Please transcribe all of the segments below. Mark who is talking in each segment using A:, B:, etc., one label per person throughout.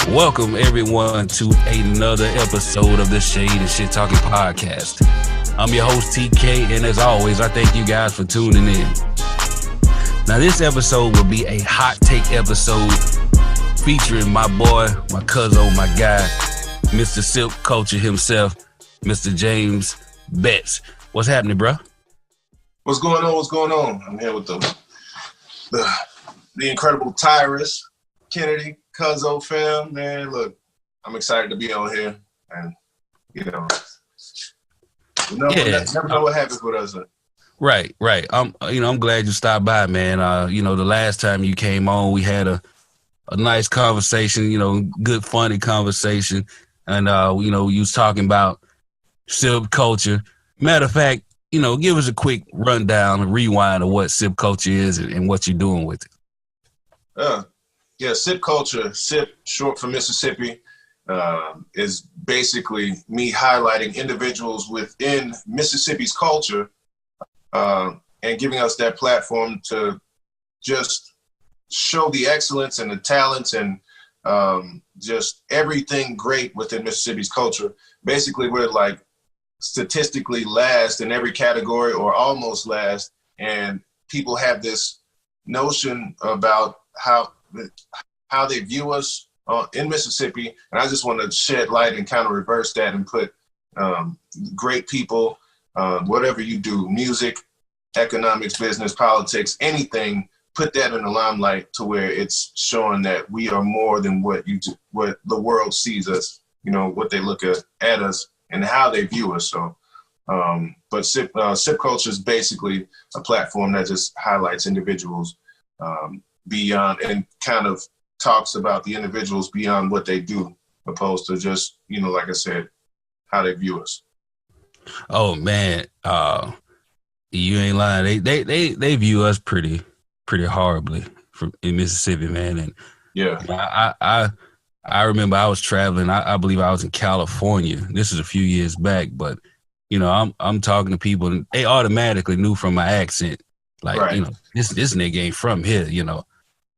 A: Welcome everyone to another episode of the Shade and Shit Talking Podcast. I'm your host TK, and as always, I thank you guys for tuning in. Now, this episode will be a hot take episode featuring my boy, my cousin, my guy, Mr. Sipp Culture himself, Mr. James Betts. What's happening, bro?
B: What's going on? What's going on? I'm here with the incredible Tyrus Kennedy. Cuzzo fam, man, look, I'm excited to be on here, and you never know what happens with us.
A: Right. I'm glad you stopped by, man. The last time you came on, we had a nice conversation, good, funny conversation, and you was talking about Sipp Culture. Matter of fact, give us a quick rundown, a rewind of what Sipp Culture is and what you're doing with it.
B: Yeah, Sipp Culture, Sipp, short for Mississippi, is basically me highlighting individuals within Mississippi's culture and giving us that platform to just show the excellence and the talents and just everything great within Mississippi's culture. Basically, we're like statistically last in every category or almost last, and people have this notion about how they view us in Mississippi, and I just want to shed light and kind of reverse that and put great people, whatever you do, music, economics, business, politics, anything, put that in the limelight to where it's showing that we are more than what the world sees us, what they look at us and how they view us. So, but Sipp Culture is basically a platform that just highlights individuals beyond and kind of talks about the individuals beyond what they do, opposed to just, like I said, how they view us.
A: Oh man, you ain't lying. They view us pretty horribly in Mississippi, man. And
B: yeah,
A: I remember I was traveling. I believe I was in California. This is a few years back, but I'm talking to people, and they automatically knew from my accent, like,
B: right.
A: This nigga ain't from here,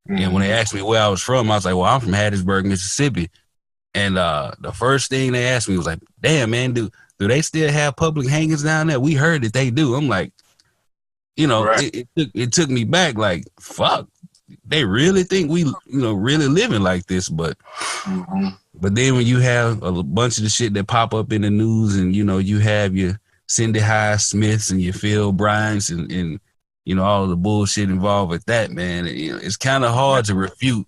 B: Mm-hmm.
A: And when they asked me where I was from, I was like, well, I'm from Hattiesburg, Mississippi. And the first thing they asked me was like, damn, man, do they still have public hangings down there? We heard that they do. I'm like,
B: right.
A: it took me back, like, fuck, they really think we, really living like this. But
B: mm-hmm.
A: but then when you have a bunch of the shit that pop up in the news, and, you have your Cindy High Smiths and your Phil Bryants and all of the bullshit involved with that, man, it's kind of hard to refute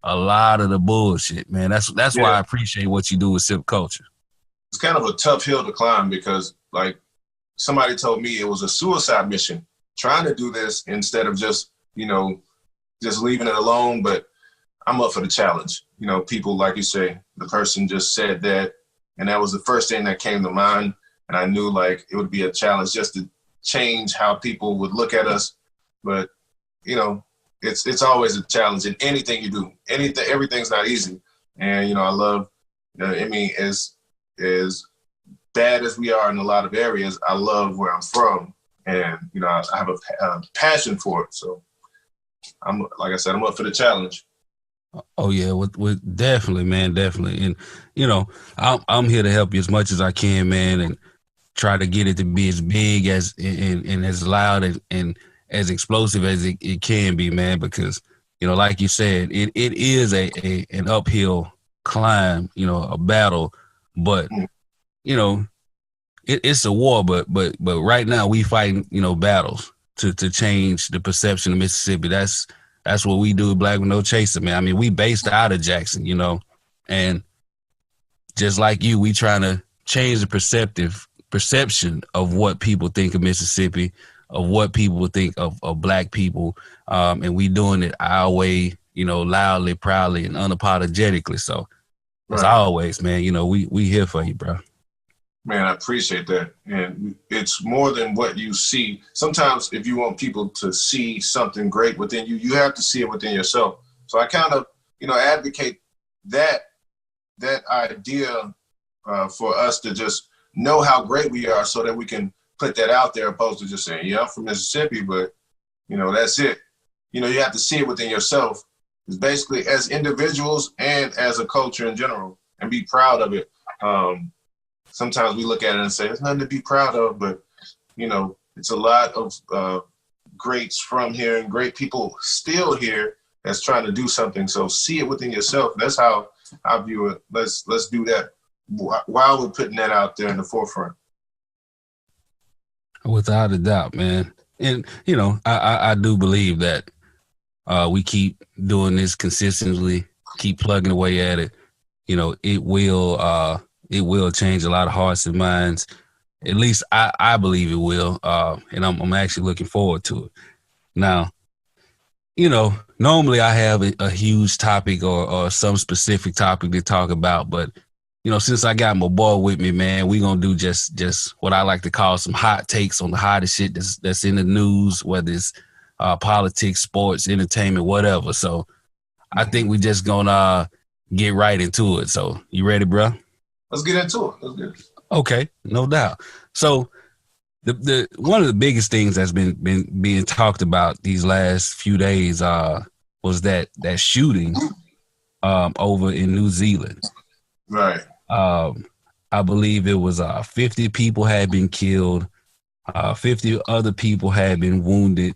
A: a lot of the bullshit, man. That's why I appreciate what you do with Sipp Culture.
B: It's kind of a tough hill to climb because, like, somebody told me it was a suicide mission trying to do this instead of just leaving it alone. But I'm up for the challenge. People, like you say, the person just said that, and that was the first thing that came to mind. And I knew, like, it would be a challenge just to change how people would look at us. But it's always a challenge in anything you do. Everything's not easy. And I love, as bad as we are in a lot of areas, I love where I'm from, and I have a passion for it. So I'm up for the challenge.
A: Oh yeah, with definitely, man, definitely. And I'm here to help you as much as I can, man, and try to get it to be as big as and as loud and as explosive as it can be, man, because like you said, it is an uphill climb, a battle, but it's a war, but right now we fighting battles to change the perception of Mississippi. That's what we do with Black with No Chaser, man. I mean, we based out of Jackson, and just like you, we trying to change the perception of what people think of Mississippi, of what people think of Black people, and we doing it our way, loudly, proudly, and unapologetically. So as always, man, we here for you, bro.
B: Man, I appreciate that. And it's more than what you see. Sometimes if you want people to see something great within you, you have to see it within yourself. So I kind of, advocate that idea for us to just know how great we are so that we can put that out there, opposed to just saying, yeah, I'm from Mississippi, but, that's it. You have to see it within yourself It's basically as individuals and as a culture in general, and be proud of it. Sometimes we look at it and say, there's nothing to be proud of, but, you know, it's a lot of greats from here and great people still here that's trying to do something. So see it within yourself. That's how I view it. Let's do that while we're putting that out there in the forefront.
A: Without a doubt, man. And, you know, I do believe that we keep doing this consistently, keep plugging away at it. You know, it will change a lot of hearts and minds. At least I believe it will. And I'm actually looking forward to it. Now, you know, normally I have a huge topic or some specific topic to talk about, but you know, since I got my boy with me, man, we gonna do just what I like to call some hot takes on the hottest shit that's in the news, whether it's politics, sports, entertainment, whatever. So I think we just gonna get right into it. So you ready, bro?
B: Let's get into it. Let's get it.
A: Okay, no doubt. So the one of the biggest things that's been being talked about these last few days was that shooting over in New Zealand.
B: Right.
A: I believe it was 50 people had been killed, 50 other people had been wounded,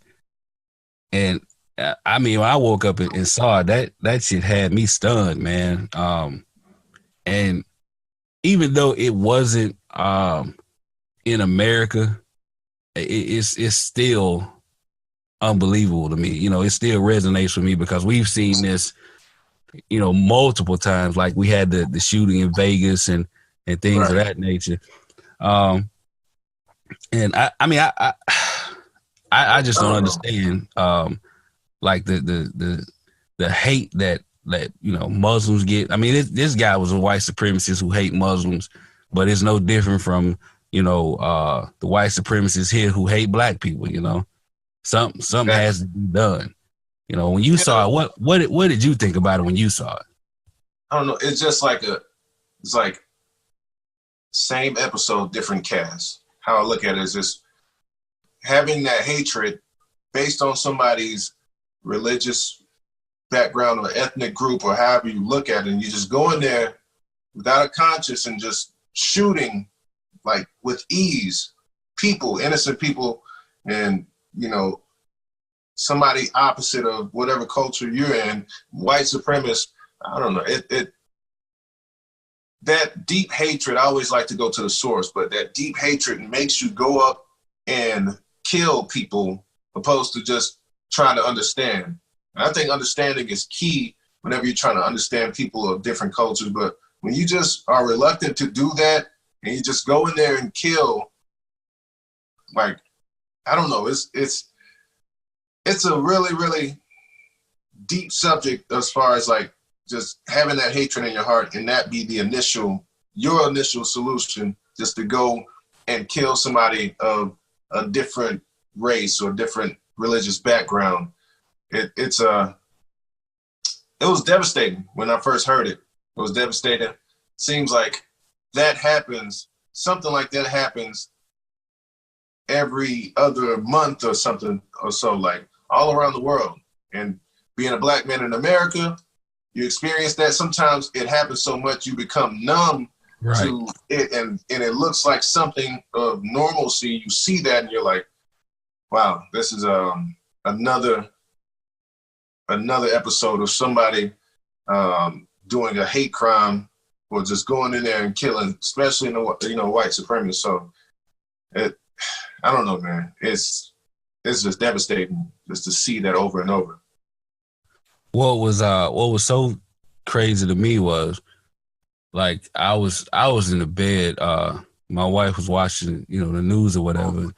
A: and I mean, when I woke up and saw it, that shit had me stunned, man. And even though it wasn't in America, it's still unbelievable to me. You know, it still resonates with me because we've seen this, you know, multiple times. Like we had the shooting in Vegas and things of that nature. And I mean, I just don't understand like the hate that you know Muslims get. I mean, this guy was a white supremacist who hate Muslims, but it's no different from, you know, the white supremacists here who hate black people. You know, something has to be done. You know, when you saw it, what did you think about it when you saw it?
B: I don't know. It's just like it's like same episode, different cast. How I look at it is just having that hatred based on somebody's religious background or ethnic group or however you look at it, and you just go in there without a conscience and just shooting like with ease, people, innocent people, and, you know, somebody opposite of whatever culture you're in, white supremacist. I don't know. That deep hatred, I always like to go to the source, but that deep hatred makes you go up and kill people opposed to just trying to understand. And I think understanding is key whenever you're trying to understand people of different cultures. But when you just are reluctant to do that and you just go in there and kill, like, I don't know, it's a really, really deep subject as far as like just having that hatred in your heart and that be your initial solution, just to go and kill somebody of a different race or different religious background. It was devastating when I first heard it. It was devastating. Seems like something like that happens every other month or something or so, like all around the world. And being a black man in America, you experience that. Sometimes it happens so much you become numb to it, and it looks like something of normalcy. You see that and you're like, wow, this is another episode of somebody doing a hate crime or just going in there and killing, especially in the, you know, white supremacists. So I don't know, man. It's just devastating just to see that over and over.
A: What was so crazy to me was, like, I was in the bed. My wife was watching, you know, the news or whatever,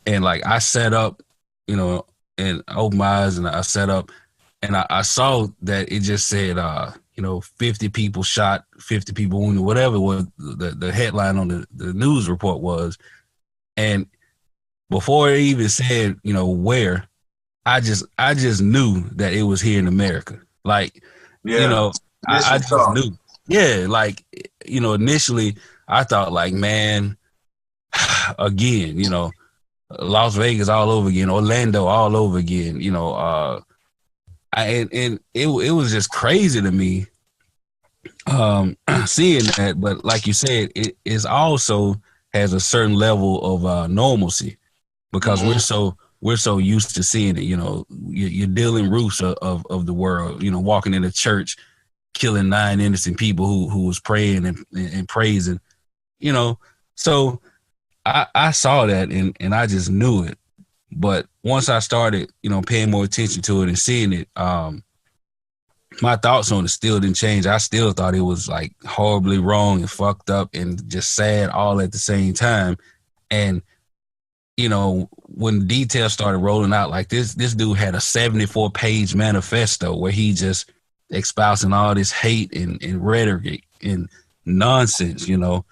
A: and like I sat up, you know, and I opened my eyes and I sat up, and I saw that it just said, you know, 50 people shot, 50 people wounded, whatever was the headline on the news report was, and before it even said, you know, where, I just knew that it was here in America. Like, you know, I just knew. Yeah, like, you know, initially I thought like, man, again, you know, Las Vegas all over again, Orlando all over again, you know, and it was just crazy to me seeing that. But like you said, it is also has a certain level of normalcy because we're so used to seeing it. You know, you're Dylan Roofs of the world. You know, walking in a church, killing 9 innocent people who was praying and praising. You know, so I saw that and I just knew it. But once I started, you know, paying more attention to it and seeing it, my thoughts on it still didn't change. I still thought it was like horribly wrong and fucked up and just sad all at the same time. And, you know, when details started rolling out like this dude had a 74-page manifesto where he just espousing all this hate and rhetoric and nonsense, you know.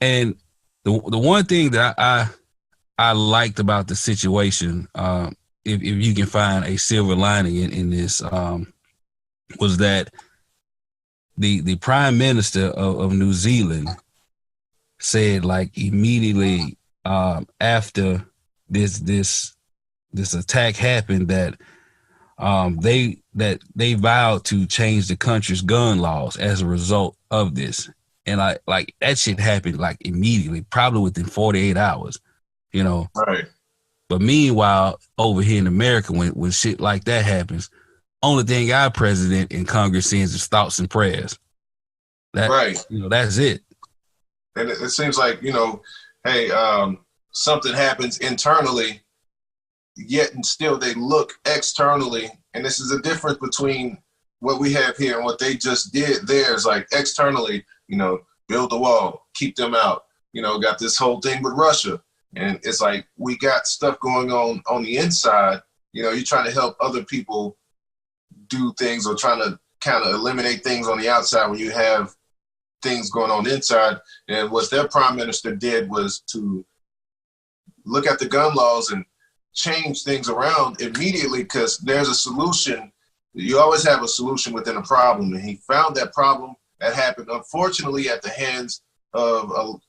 A: And the one thing that I liked about the situation, if you can find a silver lining in this, was that the Prime Minister of New Zealand said like immediately after this attack happened that they vowed to change the country's gun laws as a result of this. And like that shit happened like immediately, probably within 48 hours, you know.
B: Right.
A: But meanwhile, over here in America, when shit like that happens, only thing our president and Congress sends is thoughts and prayers. That,
B: right.
A: You know, that's it.
B: And it seems like, you know, hey, something happens internally, yet and still they look externally. And this is a difference between what we have here and what they just did there. Is like externally, you know, build the wall, keep them out, you know, got this whole thing with Russia. And it's like, we got stuff going on the inside. You know, you're trying to help other people do things or trying to kind of eliminate things on the outside when you have things going on inside. And what their prime minister did was to look at the gun laws and change things around immediately, because there's a solution. You always have a solution within a problem. And he found that problem that happened, unfortunately, at the hands of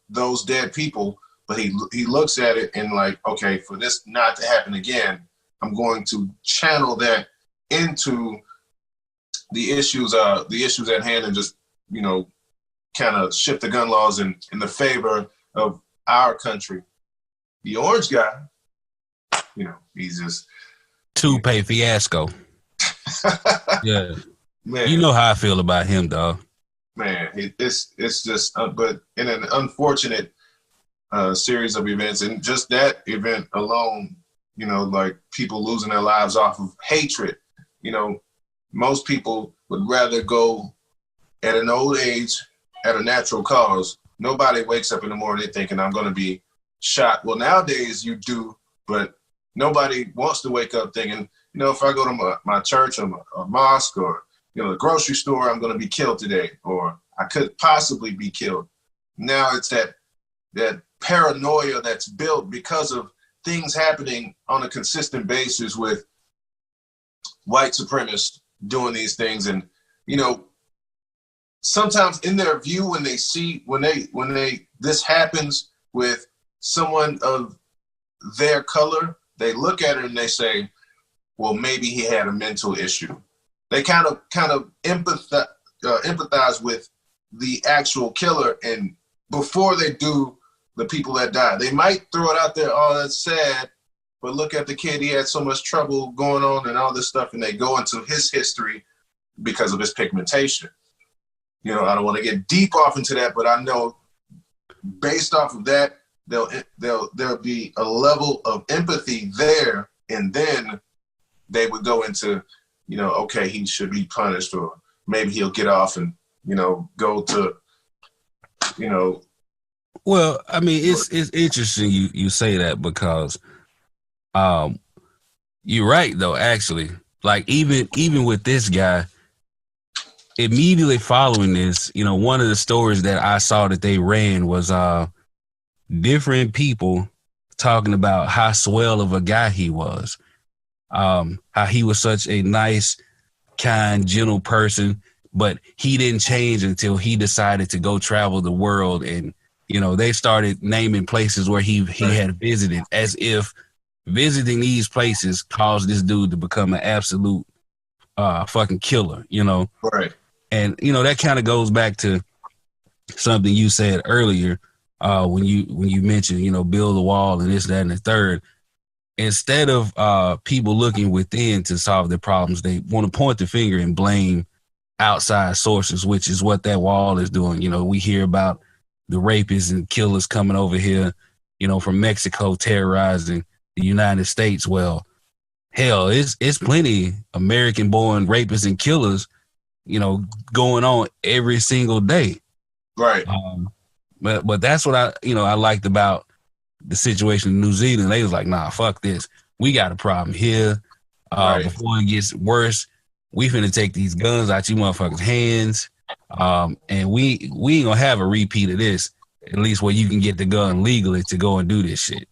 B: those dead people. But he looks at it and like, okay, for this not to happen again, I'm going to channel that into the issues at hand and just, you know, kind of shift the gun laws in the favor of our country. The orange guy, you know, he's just
A: Toupee fiasco. Yeah, man. You know how I feel about him, dog.
B: Man, it's just, but in an unfortunate series of events, and just that event alone, you know, like people losing their lives off of hatred. You know, most people would rather go at an old age at a natural cause. Nobody wakes up in the morning thinking I'm going to be shot. Well, nowadays you do, but nobody wants to wake up thinking, you know, if I go to my church or a mosque or, you know, the grocery store, I'm going to be killed today, or I could possibly be killed. Now it's that paranoia that's built because of things happening on a consistent basis with white supremacists doing these things. And, you know, sometimes in their view, when this happens with someone of their color, they look at it and they say, well, maybe he had a mental issue. They kind of empathize with the actual killer, and before they do the people that die, they might throw it out there, oh, that's sad, but look at the kid, he had so much trouble going on and all this stuff, and they go into his history because of his pigmentation. You know, I don't want to get deep off into that, but I know based off of that, there'll be a level of empathy there, and then they would go into, you know, okay, he should be punished, or maybe he'll get off and, you know, go to, you know.
A: Well, I mean, it's interesting you say that, because you're right though, actually. Like even with this guy, immediately following this, you know, one of the stories that I saw that they ran was different people talking about how swell of a guy he was. How he was such a nice, kind, gentle person, but he didn't change until he decided to go travel the world. And, you know, they started naming places where he had visited, as if visiting these places caused this dude to become an absolute fucking killer, you know?
B: Right.
A: And, you know, that kind of goes back to something you said earlier when you mentioned, you know, build a wall and this, that, and the third. Instead of people looking within to solve their problems, they want to point the finger and blame outside sources, which is what that wall is doing. You know, we hear about the rapists and killers coming over here, you know, from Mexico terrorizing the United States. Well, hell, it's plenty American-born rapists and killers, you know, going on every single day.
B: Right.
A: But that's what I liked about the situation in New Zealand. They was like, nah, fuck this. We got a problem here.
B: Right.
A: Before it gets worse, we finna take these guns out you motherfuckers' hands. And we ain't gonna have a repeat of this, at least where you can get the gun legally to go and do this shit.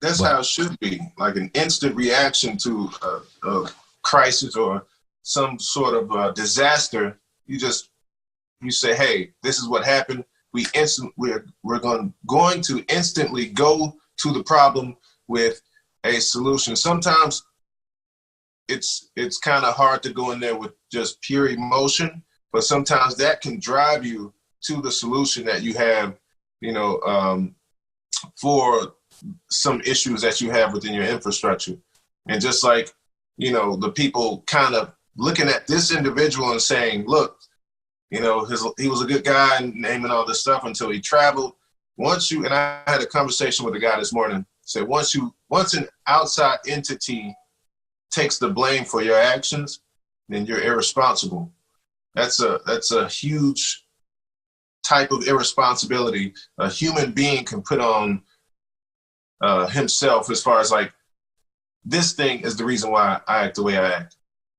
B: That's how it should be, like an instant reaction to a crisis or some sort of disaster. You say, hey, this is what happened. We're going to instantly go to the problem with a solution. Sometimes it's kind of hard to go in there with just pure emotion, but sometimes that can drive you to the solution that you have, you know, for some issues that you have within your infrastructure. And just like, you know, the people kind of looking at this individual and saying, look, you know, he was a good guy and naming all this stuff until he traveled. And I had a conversation with a guy this morning, said once an outside entity takes the blame for your actions, then you're irresponsible. That's a huge type of irresponsibility a human being can put on himself, as far as like, this thing is the reason why I act the way I act.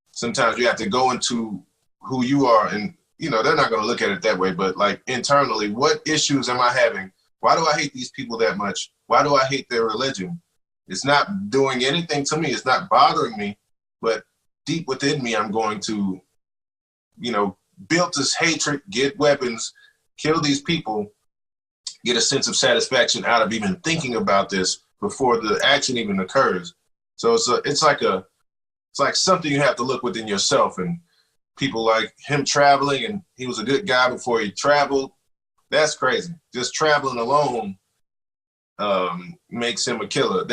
B: Sometimes you have to go into who you are, and you know, they're not going to look at it that way, but like internally, what issues am I having? Why do I hate these people that much? Why do I hate their religion? It's not doing anything to me. It's not bothering me, but deep within me, I'm going to, you know, build this hatred, get weapons, kill these people, get a sense of satisfaction out of even thinking about this before the action even occurs. So it's like something you have to look within yourself. And people like him traveling, and he was a good guy before he traveled. That's crazy. Just traveling alone makes him a killer.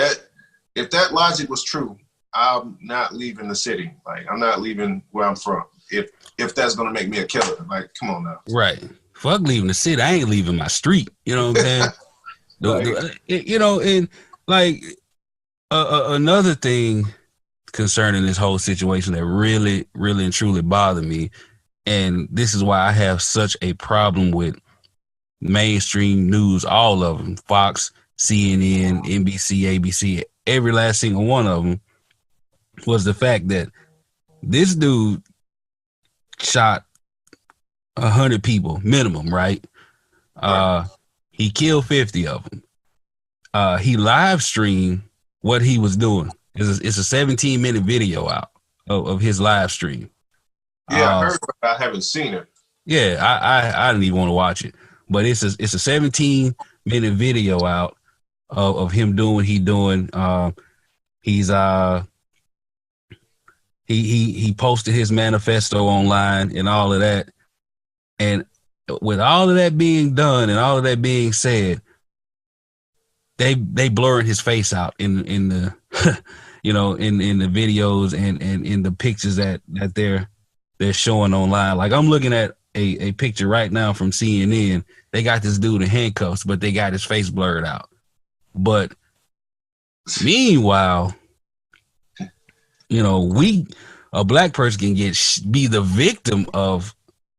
B: If that logic was true, I'm not leaving the city. Like, I'm not leaving where I'm from. If that's gonna make me a killer, like, come on now.
A: Right. Fuck leaving the city. I ain't leaving my street. You know what I'm saying? You know, and like another thing concerning this whole situation that really, really and truly bothered me, and this is why I have such a problem with mainstream news, all of them, Fox, CNN, NBC, ABC, every last single one of them, was the fact that this dude shot 100 people minimum, right? He killed 50 of them. He live streamed what he was doing. It's a 17-minute video out of his live stream.
B: Yeah, I heard, but I haven't seen it.
A: Yeah, I didn't even want to watch it, but it's a 17-minute video out of him doing what he's doing. He posted his manifesto online and all of that. And with all of that being done and all of that being said, they blurring his face out in the you know, in the videos and in the pictures that they're showing online. Like, I'm looking at a picture right now from CNN. They got this dude in handcuffs, but they got his face blurred out. But meanwhile, you know, a black person can be the victim of,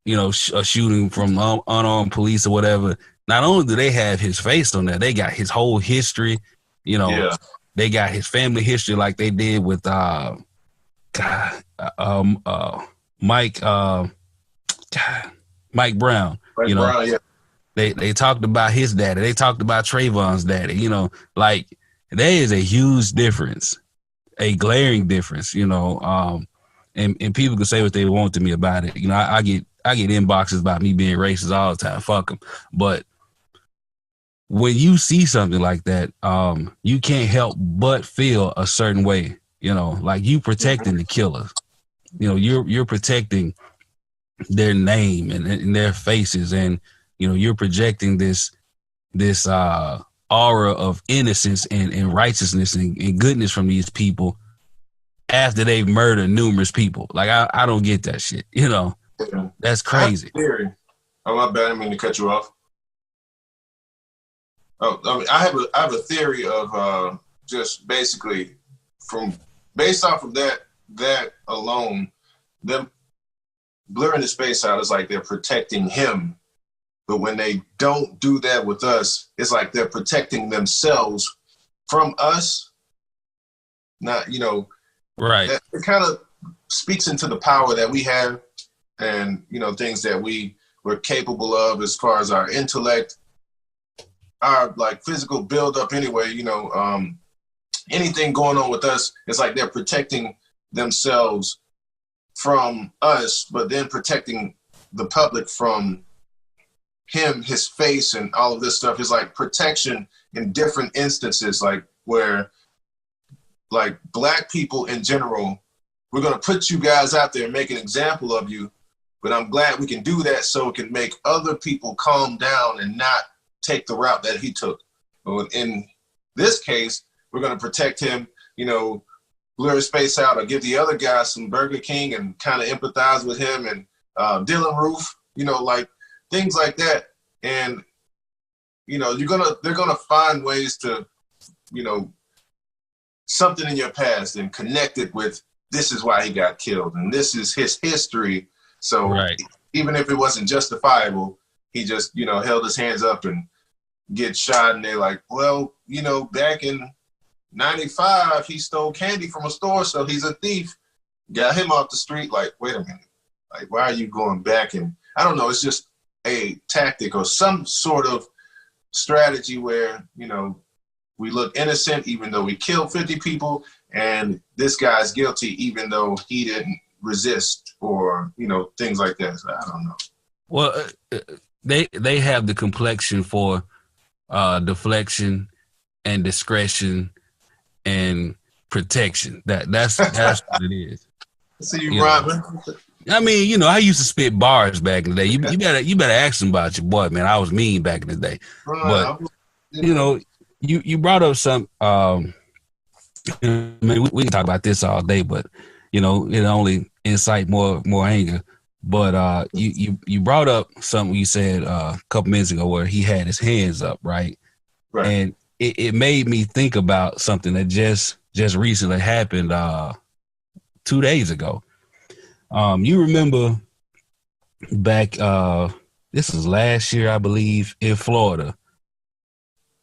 A: you know, a shooting from unarmed police or whatever. Not only do they have his face on there, they got his whole history. You know, yeah. They got his family history, like they did with Mike Brown. You know, Brown, yeah. They talked about his daddy. They talked about Trayvon's daddy. You know, like, there is a huge difference, a glaring difference. You know, and people can say what they want to me about it. You know, I get inboxes about me being racist all the time. Fuck them. But when you see something like that, you can't help but feel a certain way, like you protecting the killer. You're protecting their name and their faces, and you're projecting this aura of innocence and righteousness and goodness from these people after they've murdered numerous people. Like I don't get that shit. That's crazy.
B: I have a theory. Oh, my bad. I didn't mean to cut you off. Oh, I mean, I have a theory of just basically based off of that alone, them blurring the space out is like they're protecting him. But when they don't do that with us, it's like they're protecting themselves from us. Not,
A: right.
B: It kind of speaks into the power that we have and, things that we're capable of as far as our intellect, our like physical buildup anyway, anything going on with us, it's like they're protecting themselves from us, but then protecting the public from him, his face, and all of this stuff is like protection in different instances, like where like Black people in general, we're going to put you guys out there and make an example of you, but I'm glad we can do that so it can make other people calm down and not take the route that he took. In this case, we're going to protect him, blur his face out, or give the other guy some Burger King and kind of empathize with him, and Dylan Roof, like things like that. And, they're going to find ways to, something in your past and connect it with, this is why he got killed and this is his history. So right. Even if it wasn't justifiable, he just, held his hands up and get shot. And they're like, well, back in 95, he stole candy from a store, so he's a thief. Got him off the street. Like, wait a minute. Like, why are you going back? And I don't know. It's just a tactic or some sort of strategy where, we look innocent even though we killed 50 people, and this guy's guilty even though he didn't resist, or, things like that. So I don't know.
A: Well, they have the complexion for deflection and discretion and protection. That's what it is.
B: See you, Robin.
A: I mean, I used to spit bars back in the day. You better ask them about your boy, man. I was mean back in the day. But you brought up some. I mean, we can talk about this all day, but it only incite more anger. But you brought up something you said a couple minutes ago where he had his hands up, right? Right. And it made me think about something that just recently happened 2 days ago. You remember back, this was last year, I believe, in Florida.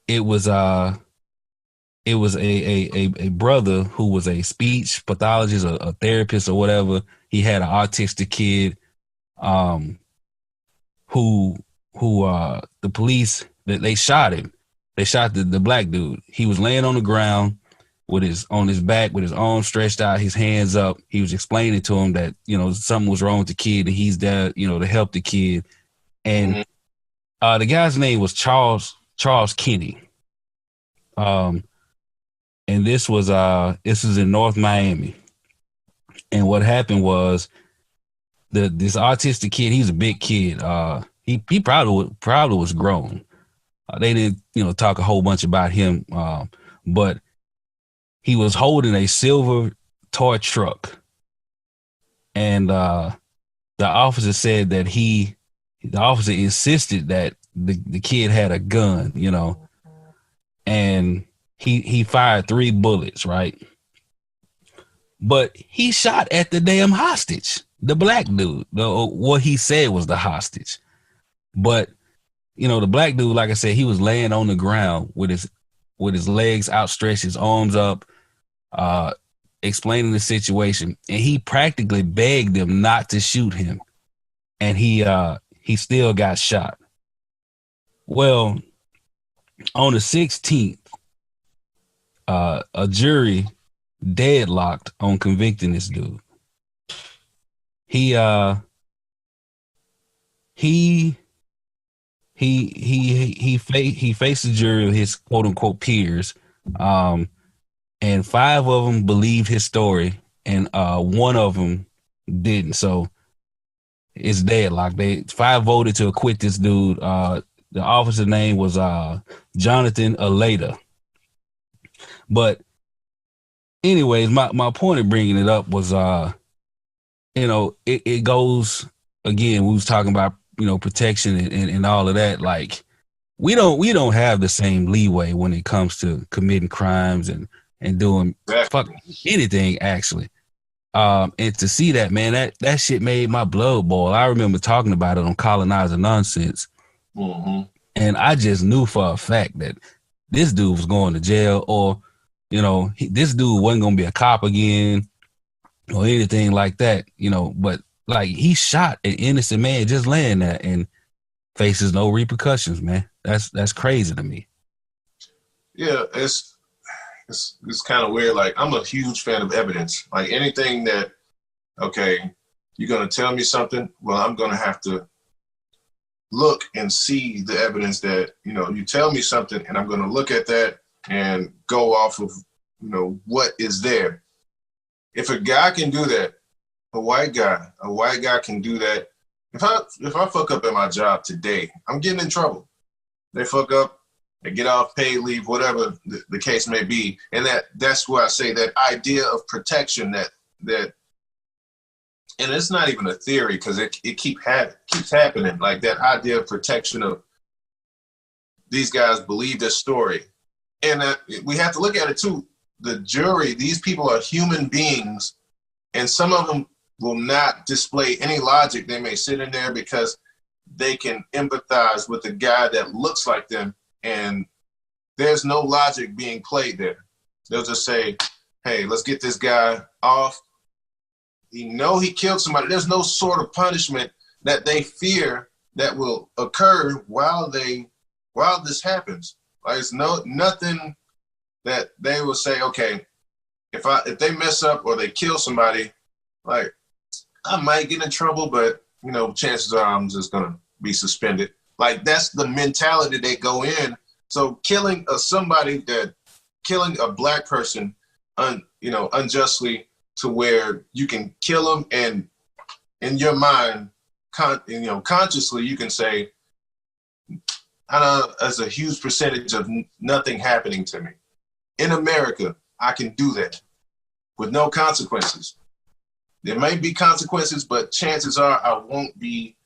A: It was a brother who was a speech pathologist, a therapist or whatever. He had an autistic kid, who the police, they shot him. They shot the Black dude. He was laying on the ground on his back with his arms stretched out, his hands up. He was explaining to him that, something was wrong with the kid and he's there, to help the kid. And the guy's name was Charles Kinney. And this was in North Miami. And what happened was this autistic kid, he's a big kid. He probably was grown. They didn't, talk a whole bunch about him. But he was holding a silver toy truck. And the officer said that the officer insisted that the kid had a gun, and he fired 3 bullets, right? But he shot at the damn hostage, the Black dude, what he said was the hostage. But, the Black dude, like I said, he was laying on the ground with his legs outstretched, his arms up, explaining the situation. And he practically begged them not to shoot him. And he still got shot. Well, on the 16th, a jury deadlocked on convicting this dude. He he faced the jury of his quote unquote peers, and five of them believed his story, and one of them didn't. So it's deadlocked. They five voted to acquit this dude. The officer name was Jonathan Aleda. But anyways, my point of bringing it up was it goes again. We was talking about protection and all of that. Like we don't have the same leeway when it comes to committing crimes and doing fuck anything actually. And to see that, man, that shit made my blood boil. I remember talking about it on Colonizer Nonsense.
B: Mm-hmm.
A: And I just knew for a fact that this dude was going to jail, or, this dude wasn't going to be a cop again or anything like that, but like he shot an innocent man just laying there and faces no repercussions, man. That's crazy to me.
B: Yeah, it's kind of weird. Like, I'm a huge fan of evidence. Like, anything that, okay, you're going to tell me something, well, I'm going to have to look and see the evidence that, you tell me something, and I'm going to look at that and go off of, what is there. If a guy can do that, a white guy can do that. If I fuck up at my job today, I'm getting in trouble. They fuck up, they get off paid leave, whatever the case may be. And that's where I say that idea of protection that and it's not even a theory, because it keeps happening. Like, that idea of protection of these guys believe this story. And we have to look at it too. The jury, these people are human beings, and some of them will not display any logic. They may sit in there because they can empathize with a guy that looks like them, and there's no logic being played there. They'll just say, hey, let's get this guy off. He killed somebody. There's no sort of punishment that they fear that will occur while this happens. Like, it's nothing that they will say, okay, if they mess up or they kill somebody, like, I might get in trouble, but chances are I'm just gonna be suspended. Like, that's the mentality they go in. So killing a black person, unjustly, to where you can kill them, and in your mind, consciously, you can say, I know as a huge percentage of nothing happening to me. In America, I can do that with no consequences. There may be consequences, but chances are I won't be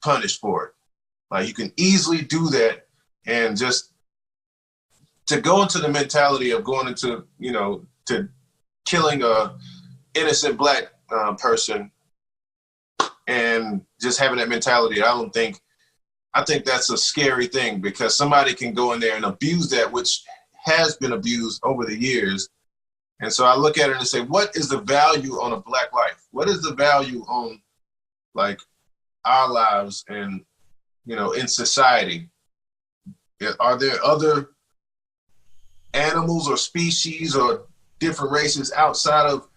B: punished for it. Like, you can easily do that, and just to go into the mentality of going into, to killing a innocent black person and just having that mentality, I think that's a scary thing, because somebody can go in there and abuse that, which has been abused over the years. And so I look at it and say, what is the value on a black life? What is the value on, like, our lives and, in society? Are there other animals or species or different races outside of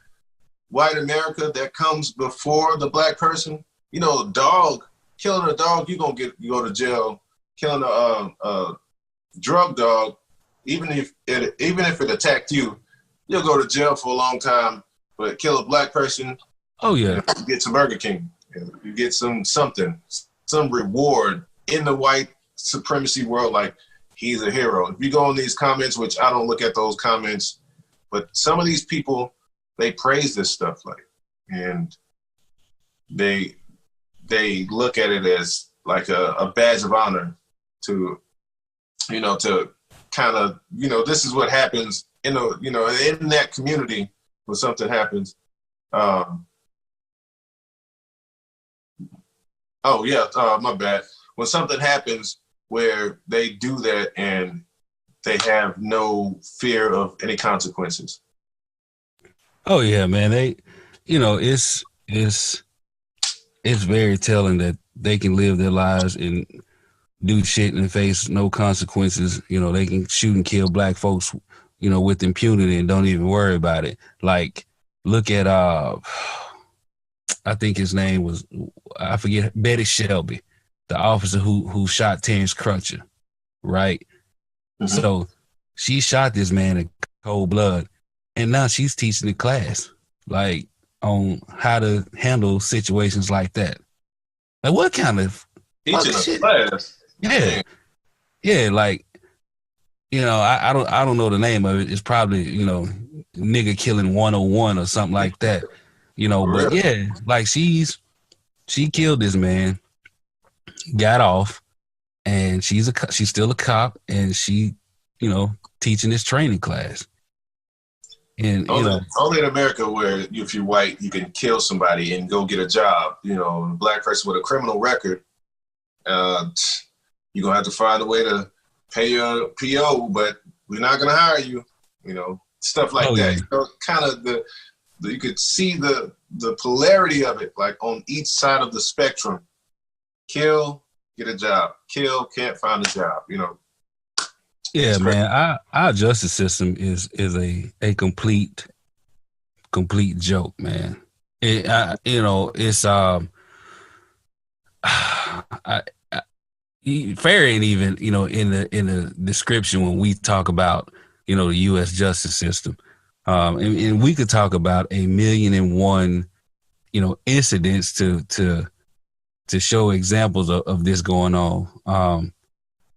B: white America that comes before the black person? Killing a dog, you go to jail. Killing a drug dog, even if it attacked you, you'll go to jail for a long time. But kill a black person,
A: oh yeah,
B: you get some Burger King, you get some reward in the white supremacy world. Like, he's a hero. If you go on these comments, which I don't look at those comments, but some of these people, they praise this stuff, like, and they look at it as like a badge of honor to kind of, this is what happens in that community when something happens. My bad. When something happens where they do that and they have no fear of any consequences.
A: Oh yeah, man. It's very telling that they can live their lives and do shit and face no consequences. They can shoot and kill black folks, with impunity and don't even worry about it. Like, look at I think his name was, I forget, Betty Shelby. the officer who shot Terrence Crutcher, right?
B: Mm-hmm.
A: So she shot this man in cold blood, and now she's teaching the class, like, on how to handle situations like that. Like, what kind of
B: teaching a class?
A: Yeah, yeah. Like, I don't know the name of it. It's probably nigga killing 101 or something like that. But yeah, like she killed this man, got off, and she's still a cop, and she teaching this training class. And
B: only in America, where if you're white, you can kill somebody and go get a job. A black person with a criminal record, you're gonna have to find a way to pay your PO, but we're not gonna hire you. Stuff like that.
A: Yeah.
B: Kind of you could see the polarity of it, like on each side of the spectrum. Kill, get a job. Kill, can't find a job.
A: Yeah, man. Our justice system is a complete joke, man. It's fair ain't even in the description when we talk about the U.S. justice system, and we could talk about 1,000,001 incidents to show examples of this going on.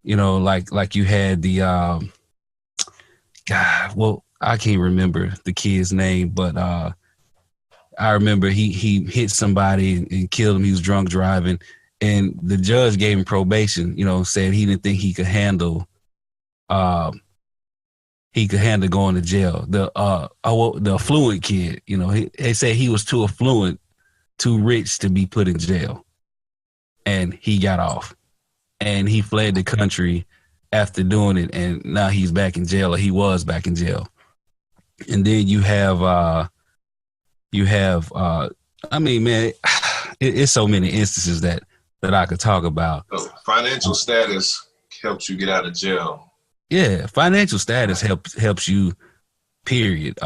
A: Like you had the God, well, I can't remember the kid's name, but I remember he hit somebody and killed him. He was drunk driving, and the judge gave him probation. Said he didn't think he could handle going to jail. The affluent kid, they said he was too affluent, too rich to be put in jail, and he got off. And he fled the country after doing it, and now he's back in jail, or he was back in jail. And then you have, I mean, man, it's so many instances that I could talk about.
B: So financial status helps you get out of jail.
A: Yeah, financial status helps you, period.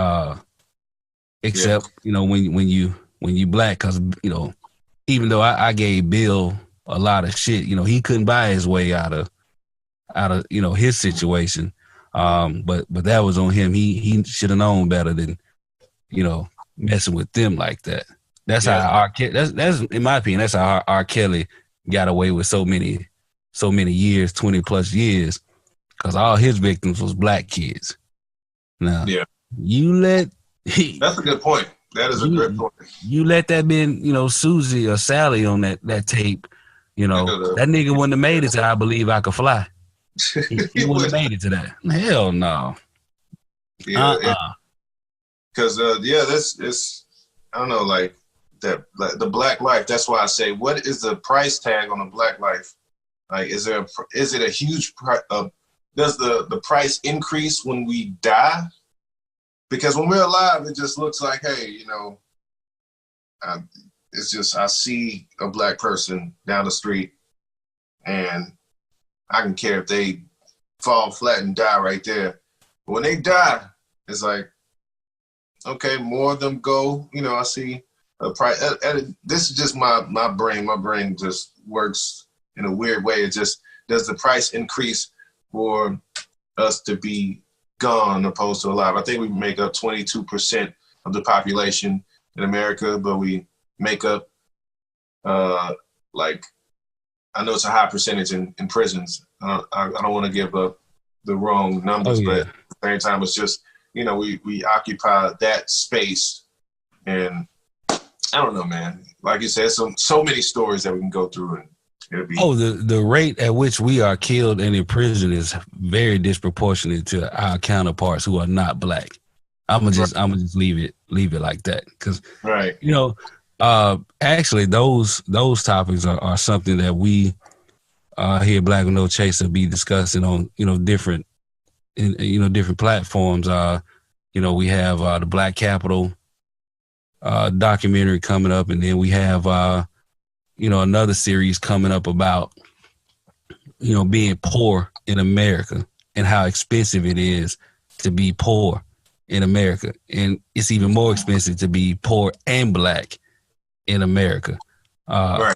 A: Except when you black, because even though I gave Bill a lot of shit, he couldn't buy his way out of his situation. But that was on him. He should have known better than messing with them like that. That's how that's in my opinion, that's how R. Kelly got away with so many years, 20 plus years, because all his victims was black kids. Now,
B: that's a good point. That is a great point.
A: You let that been Susie or Sally on that tape. That nigga wouldn't have made it to I Believe I Could Fly. He wouldn't have made it to that. Hell no.
B: Yeah. Because this is, I don't know, like that, like the black life. That's why I say, what is the price tag on a black life? Like, is it a huge price? Does the price increase when we die? Because when we're alive, it just looks like, hey, it's just, I see a black person down the street and I can care if they fall flat and die right there. But when they die, it's like, okay, more of them go, I see a price. This is just my brain. My brain just works in a weird way. It just, does the price increase for us to be gone opposed to alive? I think we make up 22% of the population in America, but we make up, like, I know it's a high percentage in prisons. I don't want to give up the wrong numbers, but at the same time, it's just, we occupy that space. And I don't know, man. Like you said, so many stories that we can go through, and it'll be.
A: The rate at which we are killed and in prison is very disproportionate to our counterparts who are not black. I'm gonna just leave it like that, because actually those topics are something that we here at Black with No Chaser be discussing on different platforms. We have the Black Capital documentary coming up, and then we have another series coming up about being poor in America and how expensive it is to be poor in America, and it's even more expensive to be poor and black in America. Uh,
B: Right.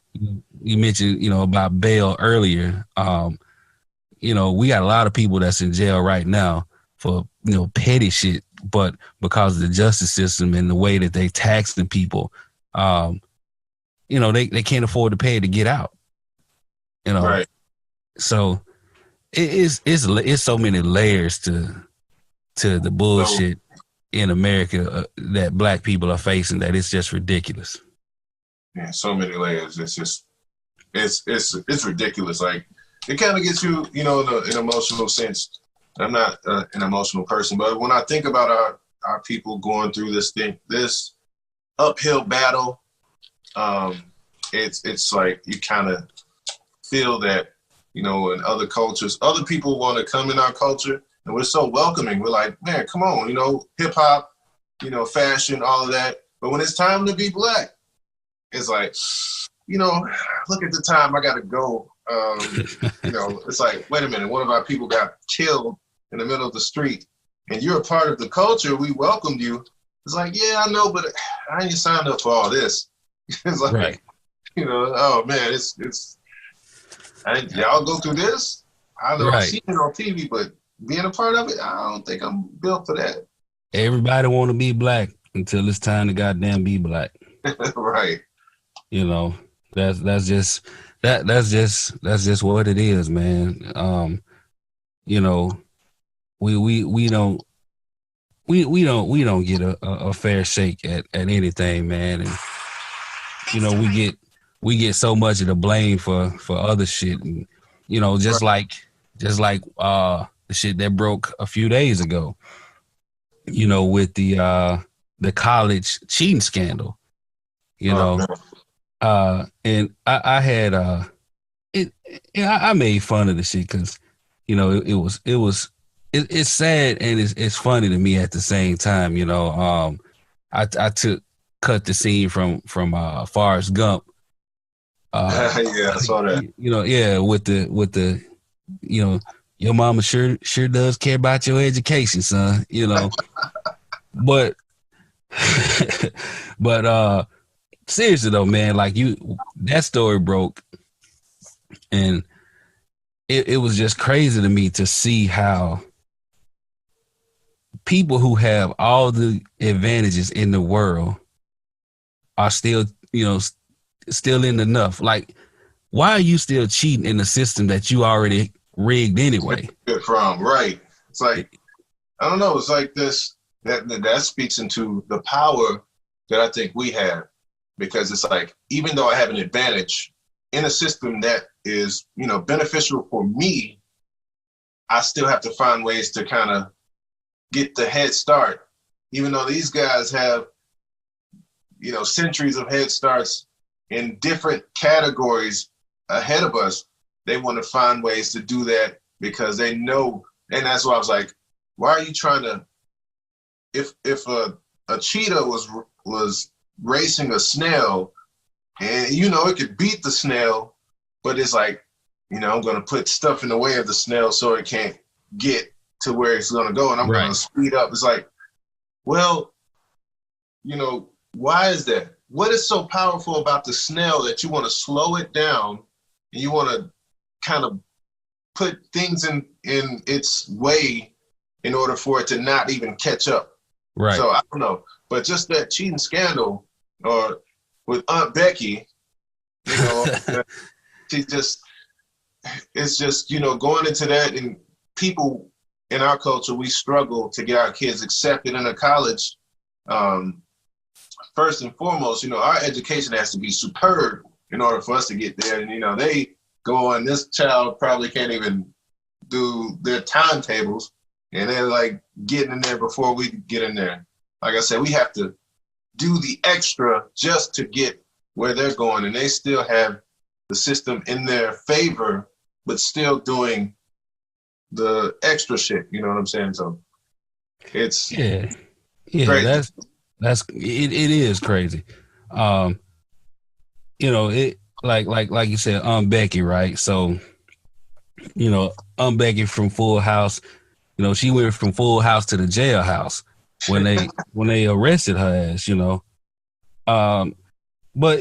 A: you mentioned, about bail earlier. We got a lot of people that's in jail right now for, petty shit, but because of the justice system and the way that they taxing people, um, they can't afford to pay to get out, you know.
B: Right.
A: So it's so many layers to the
B: So
A: bullshit in America that black people are facing that it's just ridiculous.
B: yeah, so many layers. It's just it's ridiculous. Like it kind of gets you, in an emotional sense. I'm not an emotional person, but when I think about our people going through this uphill battle, it's like you kind of feel that, in other cultures, other people want to come in our culture, and we're so welcoming. We're like, man, come on, hip hop, fashion, all of that. But when it's time to be black, it's like, look at the time I got to go. It's like, wait a minute, one of our people got killed in the middle of the street, and you're a part of the culture. We welcomed you. It's like, yeah, I know, but I ain't signed up for all this. It's like,
A: Right.
B: Oh man, y'all go through this. I know I've
A: Right.
B: seen it on TV, but being a part of it, I don't think I'm built for that.
A: Everybody want to be black until it's time to goddamn be black.
B: Right.
A: That's just what it is, man. We don't get a fair shake at anything, man. And we get so much of the blame for other shit, and just
B: Right.
A: like the shit that broke a few days ago, with the college cheating scandal, you
B: Oh,
A: know.
B: man.
A: And I had I made fun of the shit because it's sad and it's funny to me at the same time. I cut the scene from Forrest Gump.
B: Yeah, I saw that.
A: Yeah, with the your mama sure does care about your education, son. But but seriously though, man, like that story broke, and it was just crazy to me to see how people who have all the advantages in the world are still, still in enough. Like, why are you still cheating in the system that you already rigged anyway?
B: Good from right. It's like I don't know. It's like this that speaks into the power that I think we have, because it's like even though I have an advantage in a system that is beneficial for me, I still have to find ways to kind of get the head start, even though these guys have centuries of head starts in different categories ahead of us. They want to find ways to do that because they know, and that's why I was like, why are you trying to, if a cheetah was racing a snail, and it could beat the snail, but it's like, I'm going to put stuff in the way of the snail so it can't get to where it's going to go, and I'm going to speed up. It's like, well, why is that? What is so powerful about the snail that you want to slow it down and you want to kind of put things in its way in order for it to not even catch up?
A: Right.
B: So I don't know, but just that cheating scandal, or with Aunt Becky, she just, it's just, going into that, and people in our culture, we struggle to get our kids accepted in a college. First and foremost, our education has to be superb in order for us to get there. And, they go on, this child probably can't even do their timetables, and they're like getting in there before we get in there. Like I said, we have to do the extra just to get where they're going, and they still have the system in their favor, but still doing the extra shit. You know what I'm saying? So it's
A: yeah,
B: crazy.
A: it is crazy. It like you said, Becky, right? So, Becky from Full House, she went from Full House to the jailhouse when they arrested her ass, But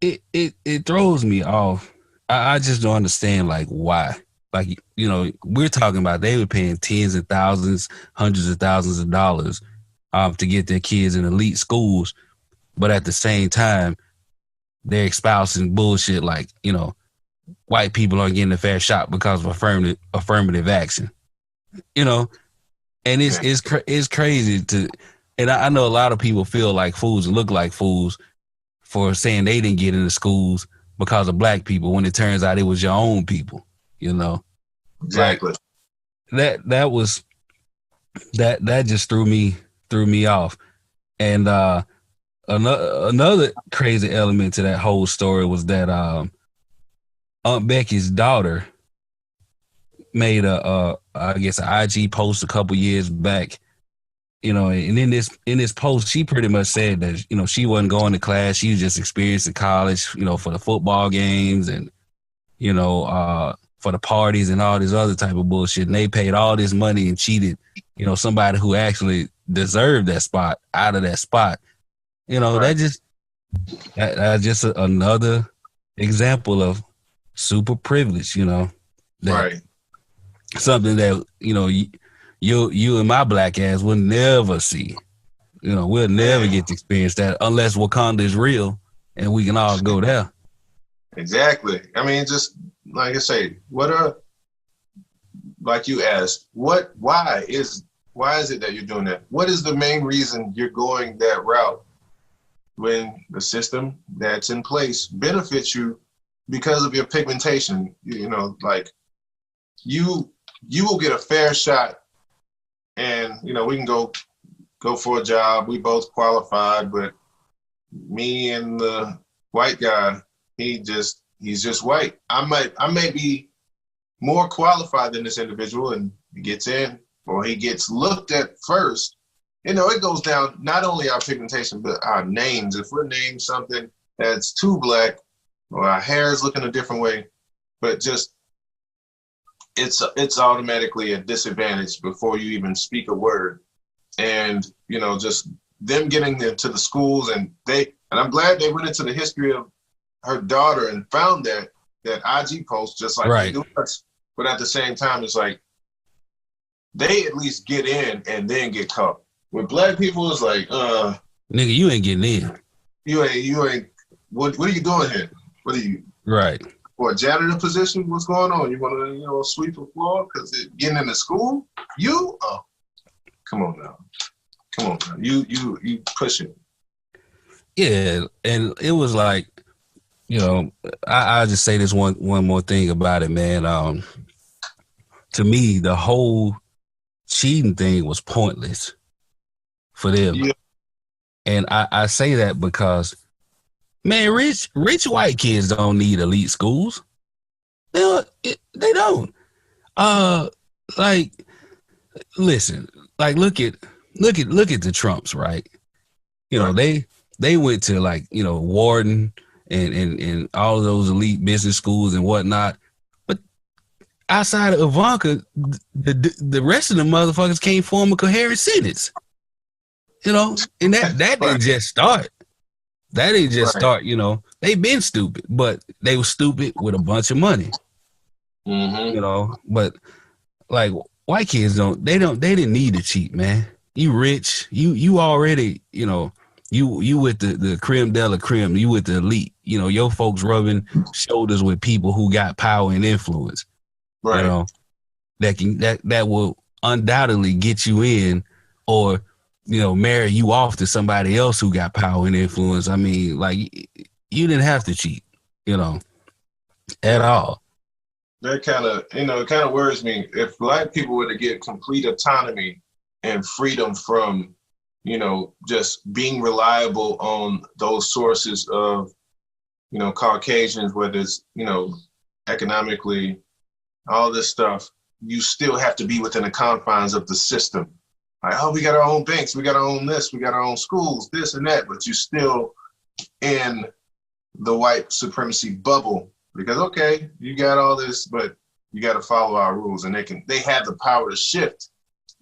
A: it throws me off. I just don't understand like why. Like, you know, we're talking about they were paying tens of thousands, hundreds of thousands of dollars to get their kids in elite schools, but at the same time, they're espousing bullshit like, you know, white people aren't getting a fair shot because of affirmative action. You know, and it's crazy to, and I know a lot of people feel like fools and look like fools for saying they didn't get into schools because of black people when it turns out it was your own people. You know,
B: Exactly.
A: Like that just threw me off. And another crazy element to that whole story was that Aunt Becky's daughter made I guess an IG post a couple years back, you know, and in this post she pretty much said that, you know, she wasn't going to class, she was just experiencing college, you know, for the football games and, you know, for the parties and all this other type of bullshit. And they paid all this money and cheated, you know, somebody who actually deserved that spot out of that spot. You know,
B: Right.
A: that's just another example of super privilege, you know, that
B: Right.
A: something that, you know, you and my black ass will never see. You know, we'll never get to experience that unless Wakanda is real and we can all go there.
B: Exactly. I mean, just like I say, like you asked, why is it that you're doing that? What is the main reason you're going that route when the system that's in place benefits you because of your pigmentation? You know, like you will get a fair shot, and you know, we can go for a job. We both qualified, but me and the white guy, he's just white. I may be more qualified than this individual, and he gets in, or he gets looked at first. You know, it goes down not only our pigmentation, but our names. If we're named something that's too black, or our hair is looking a different way, but just it's automatically a disadvantage before you even speak a word. And you know, just them getting into the schools, and I'm glad they went into the history of her daughter and found that IG post, just like
A: Right.
B: they do us. But at the same time, it's like they at least get in and then get caught. With black people, it's like,
A: nigga, you ain't getting in.
B: You ain't. What are you doing here? What are you?
A: Right.
B: For a janitor position? What's going on? You want to, sweep the floor because getting into school? Come on now. You push it.
A: Yeah, and it was like, you know, I'll just say this one more thing about it, man. To me, the whole cheating thing was pointless for them.
B: Yeah.
A: And I say that because, man, rich white kids don't need elite schools. They don't. Like, listen, like look at the Trumps, right? You know,
B: Right.
A: they went to, like, you know, Wharton and all of those elite business schools and whatnot. But outside of Ivanka, the rest of the motherfuckers can't form a coherent sentence. You know, and that
B: Right.
A: didn't just start. That didn't just
B: Right.
A: start. You know, they've been stupid, but they were stupid with a bunch of money.
B: Mm-hmm.
A: You know, but like white kids they didn't need to cheat, man. You rich, you already, you know, you with the creme de la creme, you with the elite. You know, your folks rubbing shoulders with people who got power and influence.
B: Right.
A: You know, that will undoubtedly get you in, or, you know, marry you off to somebody else who got power and influence. I mean, like, you didn't have to cheat, you know, at all.
B: That kind of, it kind of worries me. If black people were to get complete autonomy and freedom from, just being reliable on those sources of, Caucasians, whether it's, economically, all this stuff, you still have to be within the confines of the system. Like, oh, we got our own banks, we got our own this, we got our own schools, this and that, but you still in the white supremacy bubble. Because, okay, you got all this, but you got to follow our rules, and they have the power to shift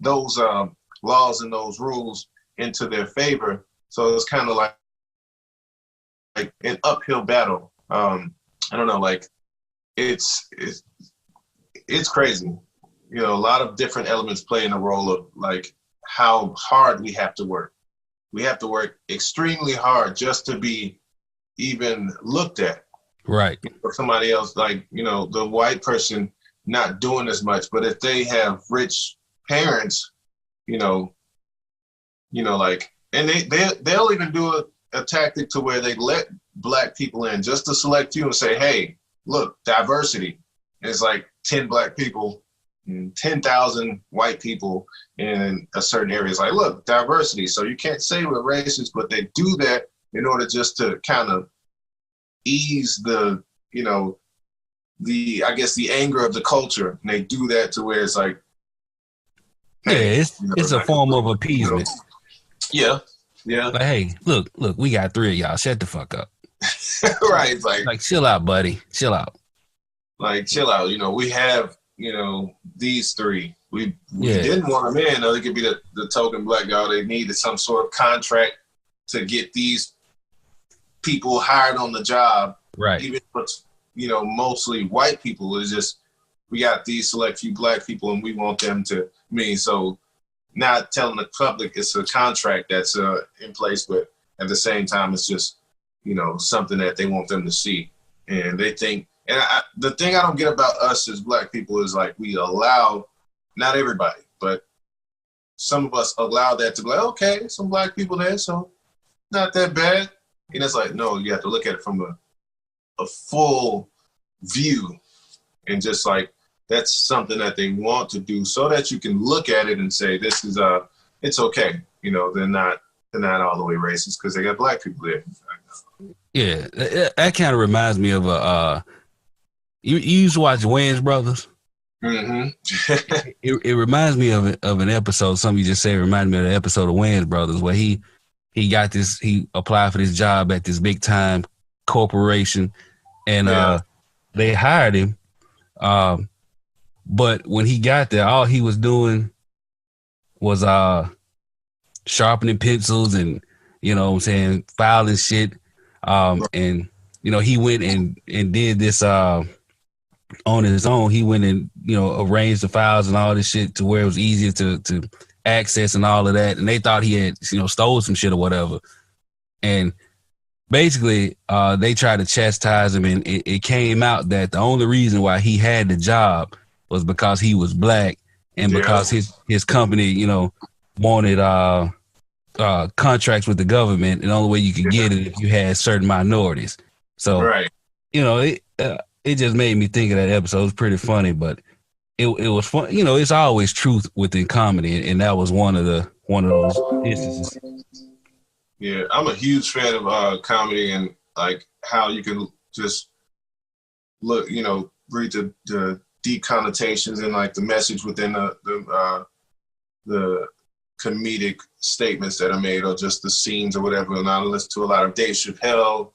B: those laws and those rules into their favor. So it's kind of like an uphill battle. I don't know, like it's crazy. You know, a lot of different elements play in the role of like how hard we have to work. We have to work extremely hard just to be even looked at.
A: Right.
B: For somebody else, like, you know, the white person not doing as much, but if they have rich parents, you know, like, and they'll even do a tactic to where they let black people in just to select you and say, hey, look, diversity. And it's like 10 black people and 10,000 white people in a certain area. It's like, look, diversity. So you can't say we're racist, but they do that in order just to kind of ease the, you know, I guess the anger of the culture. And they do that to where it's like,
A: hey, yeah, it's a form of appeasement.
B: Yeah. Yeah.
A: But hey, look, we got 3 of y'all. Shut the fuck up.
B: Right. It's like
A: chill out, buddy. Chill out.
B: Like, chill out. You know, we have, you know, these 3. We didn't want them in. They could be the token black guy. They needed some sort of contract to get these people hired on the job.
A: Right.
B: Even if it's, you know, mostly white people. It's just, we got these select few black people and we want them to, so not telling the public it's a contract that's in place, but at the same time, it's just, you know, something that they want them to see. And they think, and the thing I don't get about us as black people is like, we allow, not everybody, but some of us allow that to be like, okay, some black people there, so not that bad. And it's like, no, you have to look at it from a full view, and just like, that's something that they want to do so that you can look at it and say, this is it's okay. You know, they're not all the way racist because they got black people there.
A: Yeah, that kind of reminds me of you used to watch Wayans Brothers.
B: Mm-hmm.
A: it reminds me of an episode. Something you just said reminded me of the episode of Wayans Brothers where he applied for this job at this big time corporation, and they hired him. But when he got there, all he was doing was sharpening pencils and, you know what I'm saying, filing shit. And, you know, he went and did this on his own. He went and, you know, arranged the files and all this shit to where it was easier to access and all of that. And they thought he had, you know, stole some shit or whatever. And basically, they tried to chastise him, and it came out that the only reason why he had the job was because he was black, and because his company, you know, wanted contracts with the government, and the only way you could get it if you had certain minorities. So, you know, it just made me think of that episode. It was pretty funny, but it was fun. You know, it's always truth within comedy, and that was one of those instances.
B: Yeah, I'm a huge fan of comedy and like how you can just look, you know, read the deep connotations and like the message within the comedic statements that are made, or just the scenes or whatever. And I listen to a lot of Dave Chappelle,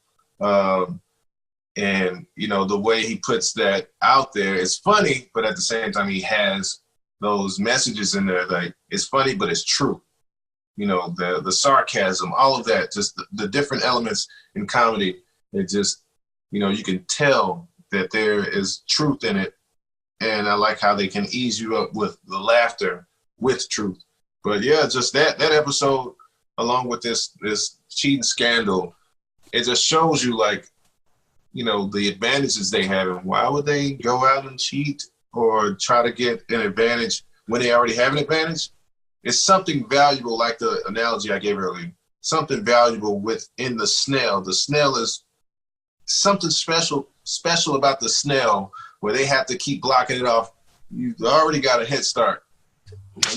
B: and you know, the way he puts that out there is funny, but at the same time he has those messages in there. Like, it's funny, but it's true. You know, the sarcasm, all of that, just the different elements in comedy. It just, you know, you can tell that there is truth in it. And I like how they can ease you up with the laughter with truth. But yeah, just that episode, along with this cheating scandal, it just shows you, like, you know, the advantages they have, and why would they go out and cheat or try to get an advantage when they already have an advantage? It's something valuable, like the analogy I gave earlier, something valuable within the snail. The snail is something special about the snail, where they have to keep blocking it off. You've already got a head start.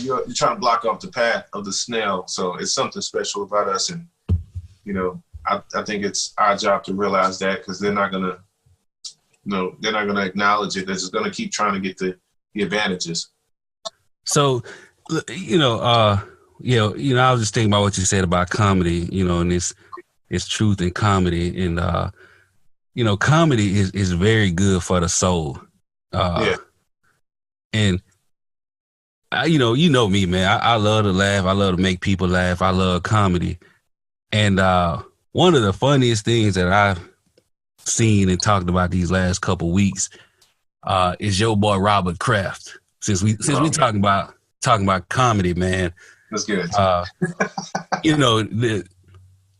B: You're trying to block off the path of the snail. So it's something special about us. And, you know, I think it's our job to realize that, because they're not going to acknowledge it. They're just going to keep trying to get the advantages. So,
A: you know, I was just thinking about what you said about comedy, you know, and it's truth in comedy. And, you know, comedy is very good for the soul. And, you know me, man, I love to laugh. I love to make people laugh. I love comedy. And one of the funniest things that I've seen and talked about these last couple weeks is your boy Robert Kraft. Since we talking about comedy, man.
B: That's good.
A: You know,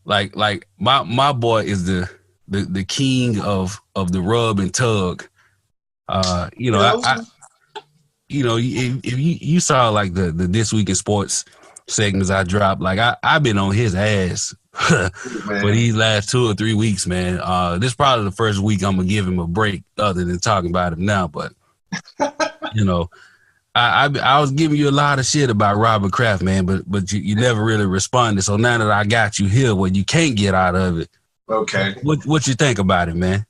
A: like my boy is the king of the rub and tug. You know, if you saw like the This Week in Sports segments I dropped, like I've been on his ass for these last 2 or 3 weeks, man. This is probably the first week I'm gonna give him a break other than talking about him now, but you know, I was giving you a lot of shit about Robert Kraft, man, but you never really responded. So now that I got you here, what you can't get out of it,
B: okay,
A: what you think about it, man?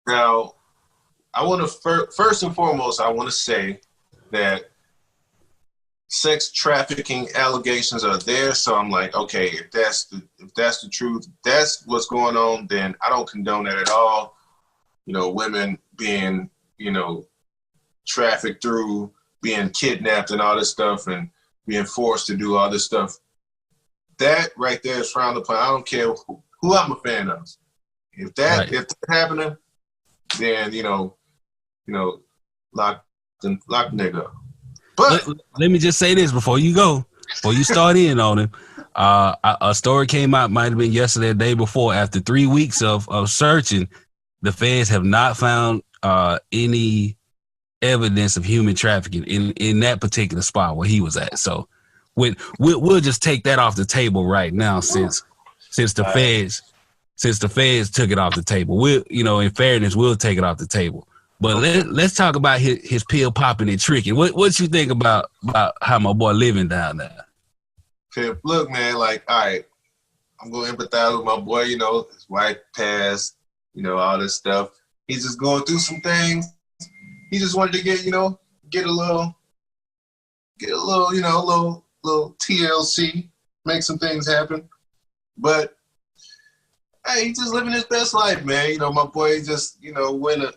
B: Now, I want to first and foremost, I want to say that sex trafficking allegations are there. So I'm like, okay, if that's the truth, that's what's going on, then I don't condone that at all. You know, women being, you know, trafficked through, being kidnapped and all this stuff, and being forced to do all this stuff. That right there is frowned upon. I don't care who I'm a fan of. If that's happening, then you know, lock the nigga up. But
A: let me just say this before you start in on him. A story came out, might have been yesterday, the day before. After 3 weeks of searching, the feds have not found any evidence of human trafficking in that particular spot where he was at. So we'll just take that off the table right now, since the feds took it off the table. We'll, you know, in fairness, we'll take it off the table. But let's talk about his pill popping and tricking. What you think about how my boy living down there?
B: Pip, look, man, like, all right, I'm going to empathize with my boy. You know, his wife passed, you know, all this stuff. He's just going through some things. He just wanted to get a little, you know, a little TLC, make some things happen. But hey, he's just living his best life, man. You know, my boy just, you know, win a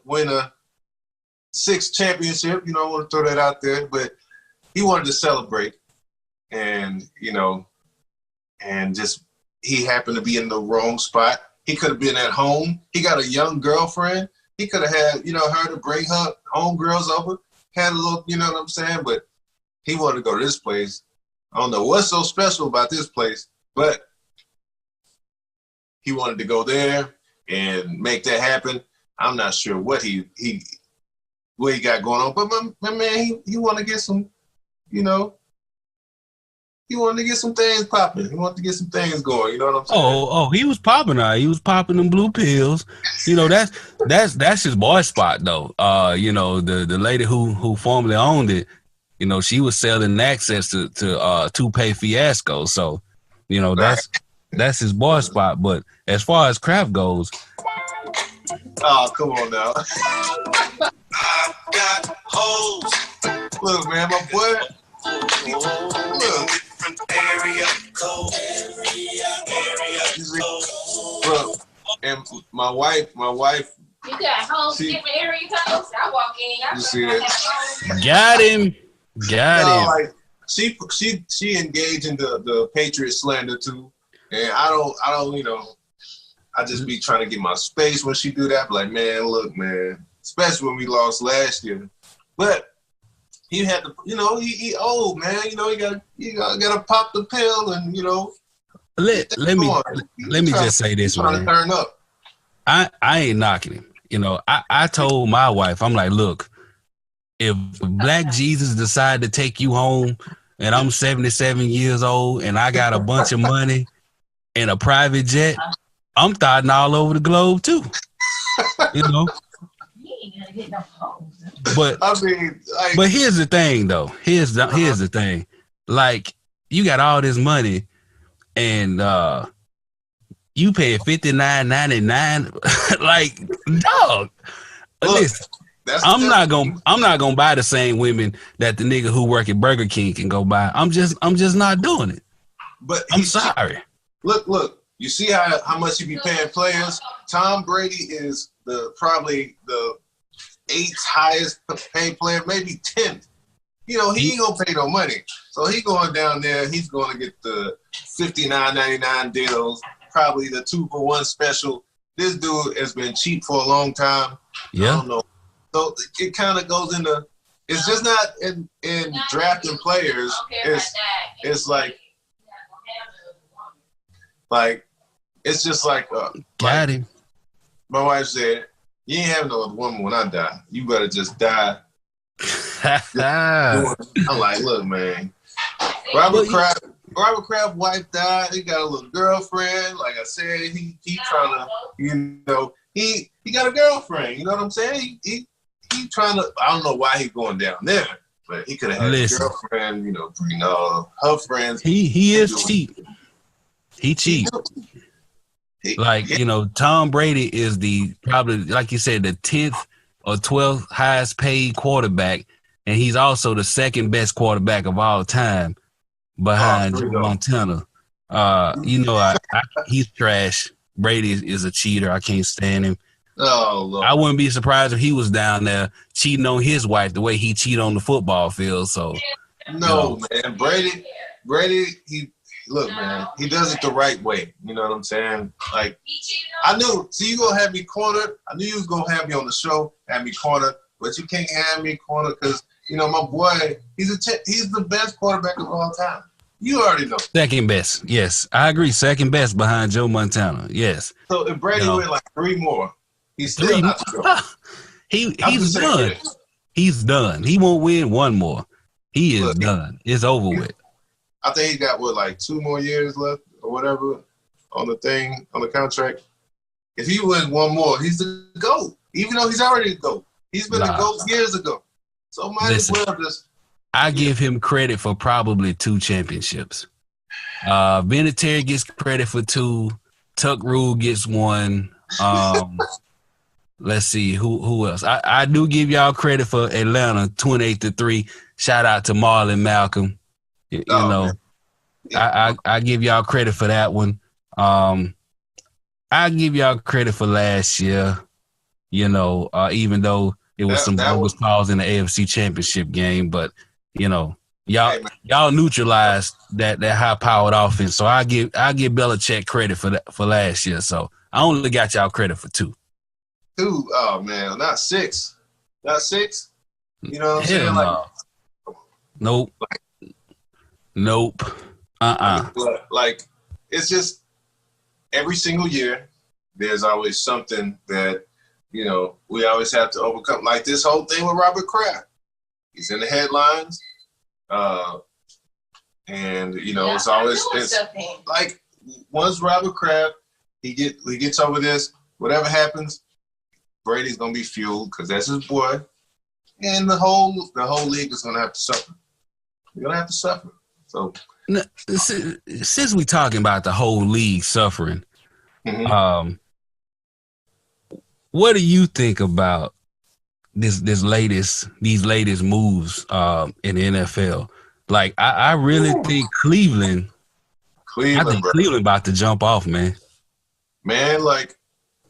B: 6th championship. You know, I want to throw that out there, but he wanted to celebrate, and you know, and just he happened to be in the wrong spot. He could have been at home. He got a young girlfriend. He could have had, you know, her to bring her homegirls over, had a little, you know what I'm saying? But he wanted to go to this place. I don't know what's so special about this place, but he wanted to go there and make that happen. I'm not sure what he got going on, but my man, he wanted to get some, you know, he wanted to get some things popping. He wanted to get some things going. You know what I'm saying?
A: Oh, he was popping out. He was popping them blue pills. You know, that's his boy spot though. You know, the lady who formerly owned it, you know, she was selling access to Toupee Fiasco. So, you know, that's his boy spot. But as far as Kraft goes,
B: oh, come on now. I got hoes. Look, man, my boy. Look. Area code. Look, and my wife.
C: You got hoes different area codes. I walk in.
B: You see that?
A: Got him.
B: Like, she engaged in the Patriot slander too, and I don't, you know, I just be trying to get my space when she do that. Like, man, look, man, especially when we lost last year, but. He had to, you know, he old, man. You know, you gotta pop the pill, and you know.
A: Let me just say this, man.
B: To turn up.
A: I ain't knocking him. You know, I told my wife, I'm like, look, if Black Jesus decide to take you home, and I'm 77 years old, and I got a bunch of money and a private jet, I'm starting all over the globe too. You know. But
B: I mean, like,
A: but here's the thing, though. Here's the thing. Like, you got all this money, and you pay $59.99. Like, dog.
B: Look,
A: listen, I'm not gonna buy the same women that the nigga who work at Burger King can go buy. I'm just not doing it.
B: But
A: I'm sorry.
B: Look. You see how much you be paying players? Tom Brady is probably the 8th highest paid player, maybe 10th. You know, he ain't gonna pay no money. So he going down there, he's gonna get the $59.99 deals probably the 2-for-1 special. This dude has been cheap for a long time.
A: Yeah.
B: I don't know. So it kind of goes into. It's just not in drafting players. It's like it's just like
A: got him.
B: My wife said, "You ain't having no other woman when I die. You better just die." I'm like, look, man. Robert Kraft's wife died. He got a little girlfriend. Like I said, he trying to, you know, he got a girlfriend. You know what I'm saying? He trying to. I don't know why he's going down there, but he could have had a girlfriend. You know, bring all her friends.
A: He is cheap. He cheap. You know, Tom Brady is probably, like you said, the 10th or 12th highest paid quarterback, and he's also the second best quarterback of all time behind Joe Montana. You know, he's trash. Brady is a cheater. I can't stand him.
B: Oh, Lord.
A: I wouldn't be surprised if he was down there cheating on his wife the way he cheated on the football field. So,
B: no, man, Brady, look, man, he does it the right way. You know what I'm saying? Like, I knew. See, you gonna have me cornered. I knew you was gonna have me on the show, have me cornered, but you can't have me cornered because you know my boy. He's the best quarterback of all time. You already know. Second
A: best, yes, I agree. Second best behind Joe Montana, yes.
B: So if Brady went like 3 more, he's still not to go.
A: He's done. He's done. He won't win 1 more. He is done. It's over with.
B: I think he got like 2 more years left or whatever on the contract. If he wins 1 more, he's the GOAT. Even though he's already the GOAT. He's been the GOAT years ago. So might as well just.
A: I give him credit for probably 2 championships. Vinatieri gets credit for 2. Tuck Rule gets 1. Let's see who else. I do give y'all credit for Atlanta 28-3. Shout out to Marlon Malcolm. You know, I give y'all credit for that one. I give y'all credit for last year. You know, even though it was some bogus calls in the AFC Championship game, but you know, y'all neutralized that high-powered offense. So I give Belichick credit for last year. So I only got y'all credit for 2.
B: 2? Oh man, not 6. Not 6. You know what I'm saying?
A: No. Nope. Nope.
B: Like it's just every single year there's always something that you know we always have to overcome. Like this whole thing with Robert Kraft. He's in the headlines. And you know it's like once Robert Kraft he gets over this, whatever happens, Brady's gonna be fueled because that's his boy. And the whole league is gonna have to suffer. You're gonna have to suffer. So
A: now, since we're talking about the whole league suffering, what do you think about these latest moves in the NFL? Like I really think Cleveland about to jump off, man.
B: Man, like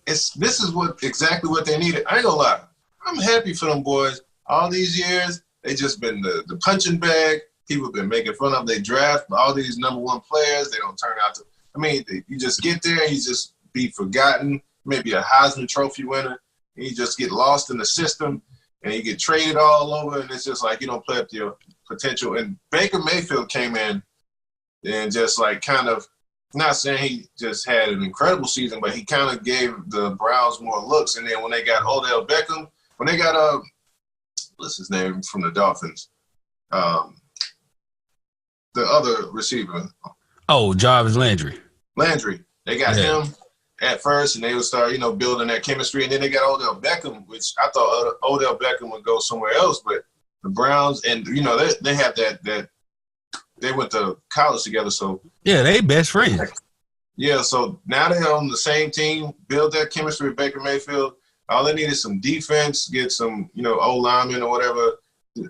B: this is exactly what they needed. I ain't gonna lie. I'm happy for them boys. All these years, they just been the punching bag. People have been making fun of. They draft all these number 1 players. They don't turn out to. I mean, you just get there and you just be forgotten. Maybe a Heisman Trophy winner. And you just get lost in the system and you get traded all over. And it's just like you don't play up to your potential. And Baker Mayfield came in and just like kind of, not saying he just had an incredible season, but he kind of gave the Browns more looks. And then when they got Odell Beckham, when they got what's his name from the Dolphins? The other receiver.
A: Oh, Jarvis Landry.
B: They got him at first, and they would start, building that chemistry. And then they got Odell Beckham, which I thought Odell Beckham would go somewhere else. But the Browns, and, they have that they went to college together. So
A: yeah, they best friends.
B: Yeah, so now they're on the same team, build that chemistry with Baker Mayfield. All they need is some defense, get some, O-linemen or whatever.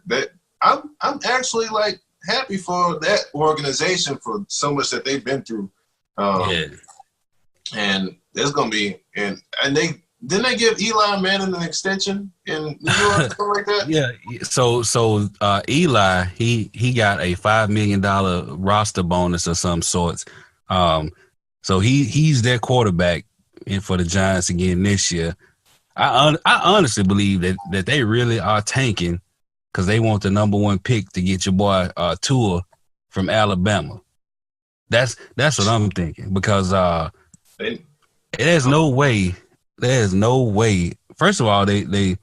B: That I'm actually like happy for that organization for so much that they've been through. And there's gonna be and they didn't they give Eli Manning an extension in New York, something like that?
A: Yeah. So Eli he got a $5 million roster bonus of some sorts. So he's their quarterback and for the Giants again this year. I honestly believe that they really are tanking because they want the number 1 pick to get your boy Tua from Alabama. That's what I'm thinking because there's no way. First of all, they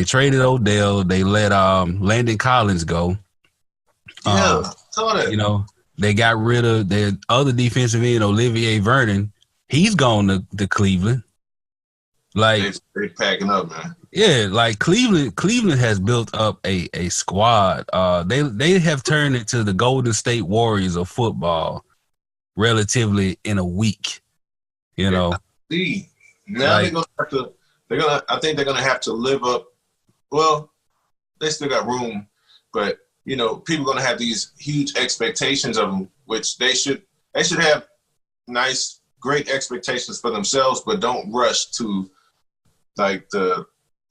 A: traded Odell. They let Landon Collins go.
B: Saw that.
A: You know, they got rid of their other defensive end, Olivier Vernon. He's gone to Cleveland. Like
B: they packing up, man.
A: Yeah, like Cleveland has built up a squad. They have turned into the Golden State Warriors of football relatively in a week. You know.
B: See, now I think they're gonna have to live up. Well, they still got room, but you know, people are gonna have these huge expectations of them, which they should have nice, great expectations for themselves, but don't rush to like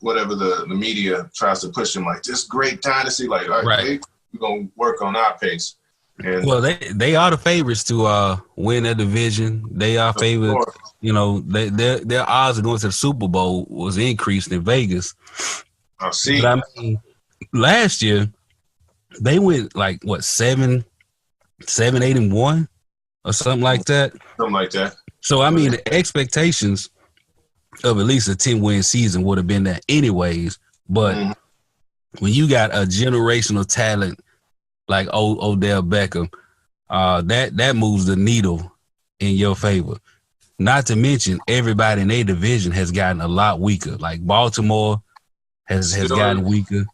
B: whatever the media tries to push them, like this great dynasty, like all right. We're gonna work on our pace. And
A: well, they are the favorites to win their division. They are favorites. You know, their odds of going to the Super Bowl was increased in Vegas.
B: I see.
A: But I mean, last year they went like what 7-8-1 or something like that.
B: Something like that.
A: So I mean, the expectations of at least a 10-win season would have been there anyways. But when you got a generational talent like Odell Beckham, that moves the needle in your favor. Not to mention everybody in their division has gotten a lot weaker. Like Baltimore has gotten weaker.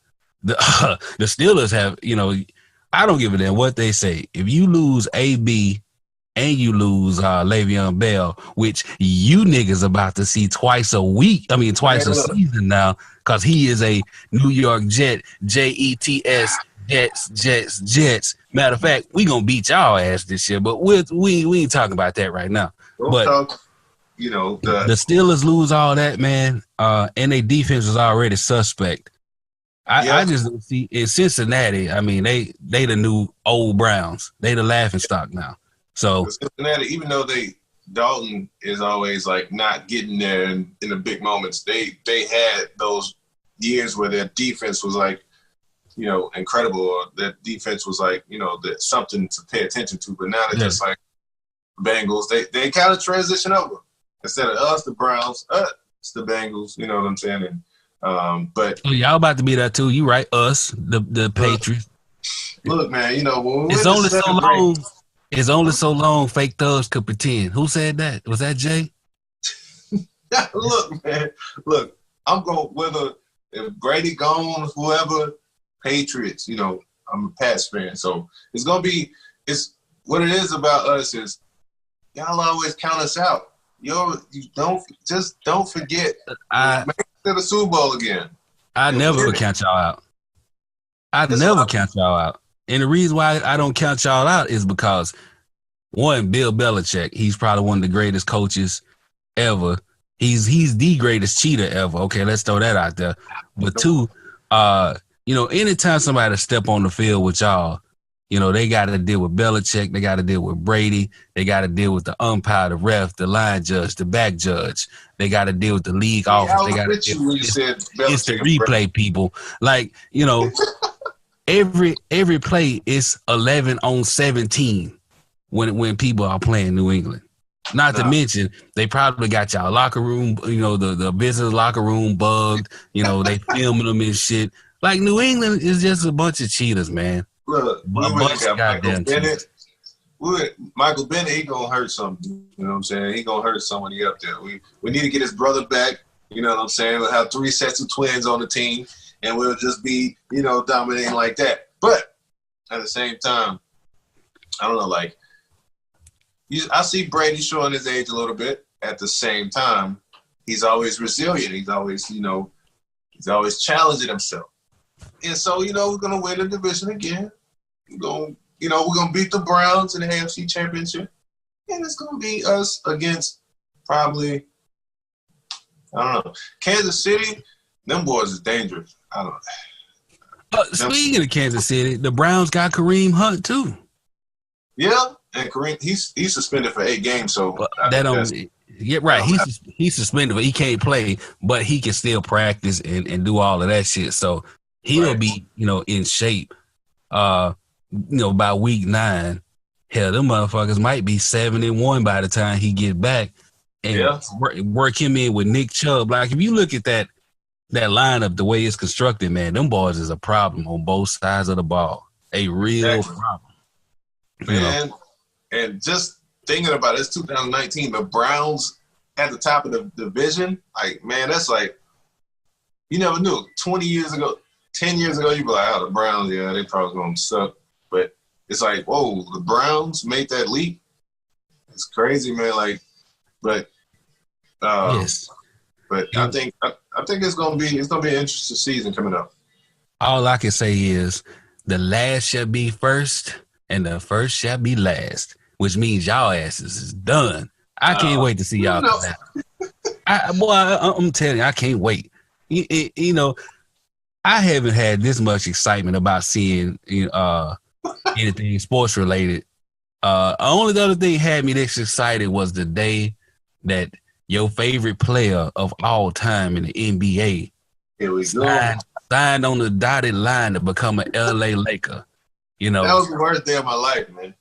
A: The Steelers have, you know, I don't give a damn what they say. If you lose AB and you lose Le'Veon Bell, which you niggas about to see twice a season now, because he is a New York Jet, Jets, Jets. Matter of fact, we gonna beat y'all ass this year, but we ain't talking about that right now. But
B: you know,
A: the Steelers lose all that, man, and their defense was already suspect. I just don't see in Cincinnati. I mean, they the new old Browns. They the laughing stock now. So
B: Cincinnati, even though Dalton is always like not getting there in the big moments, they had those years where their defense was like, you know, incredible. Or their defense was like, you know, that something to pay attention to. But now they're just like Bengals. They kind of transition over. Instead of us, the Browns, it's the Bengals. You know what I'm saying? And but
A: y'all about to be that too. You right? Us, the Patriots.
B: Look, man. You know when
A: it's only so long. It's only so long fake thugs could pretend. Who said that? Was that Jay?
B: Look, man. Look, I'm going whether if Brady gone, whoever, Patriots. You know, I'm a Pats fan, so it's gonna be. It's what it is about us is y'all always count us out. You don't forget. Make it to the Super Bowl again.
A: I never count y'all out. I never count y'all out. And the reason why I don't count y'all out is because, one, Bill Belichick, he's probably one of the greatest coaches ever. He's the greatest cheater ever. Okay, let's throw that out there. But two, you know, anytime somebody step on the field with y'all, you know, they got to deal with Belichick. They got to deal with Brady. They got to deal with the umpire, the ref, the line judge, the back judge. They got to deal with the league office. They got to deal with instant replay people. Like, you know, every play is 11 on 17 when people are playing New England. Not to mention, they probably got y'all locker room, you know, the business locker room bugged. You know, they filming them and shit. Like, New England is just a bunch of cheaters, man.
B: Look, we really got Michael Bennett. Michael Bennett, he gonna hurt something. You know what I'm saying? He gonna hurt somebody up there. We need to get his brother back. You know what I'm saying? We'll have 3 sets of twins on the team, and we'll just be, you know, dominating like that. But at the same time, I don't know, like, I see Brady showing his age a little bit. At the same time, he's always resilient. He's always, you know, he's always challenging himself. And so, you know, we're going to win the division again. We're going to beat the Browns in the AFC Championship. And it's going to be us against probably, I don't know, Kansas City. Them boys is dangerous. I don't know.
A: Speaking of Kansas City, the Browns got Kareem Hunt too.
B: Yeah, And Kareem, he's suspended for 8 games. So
A: but that don't. Yeah, right. He's suspended, but he can't play, but he can still practice and do all of that shit. So he'll be, in shape. By week 9. Hell, them motherfuckers might be 7-1 by the time he get back, and work him in with Nick Chubb. Like, if you look at that lineup, the way it's constructed, man, them boys is a problem on both sides of the ball. A real problem,
B: man. And just thinking about it, it's 2019. The Browns at the top of the division. Like, man, that's like, you never knew. 20 years ago, 10 years ago, you'd be like, oh, the Browns, yeah, they probably going to suck. But it's like, whoa, the Browns made that leap. It's crazy, man. Like, but
A: yes.
B: But I think it's gonna be an interesting season coming up.
A: All I can say is the last shall be first, and the first shall be last, which means y'all asses is done. I can't wait to see y'all come out. I'm telling you, I can't wait. I haven't had this much excitement about seeing anything sports related. Only the other thing had me this excited was the day that your favorite player of all time in the NBA signed on the dotted line to become an LA Laker. That
B: was the worst day of my life, man.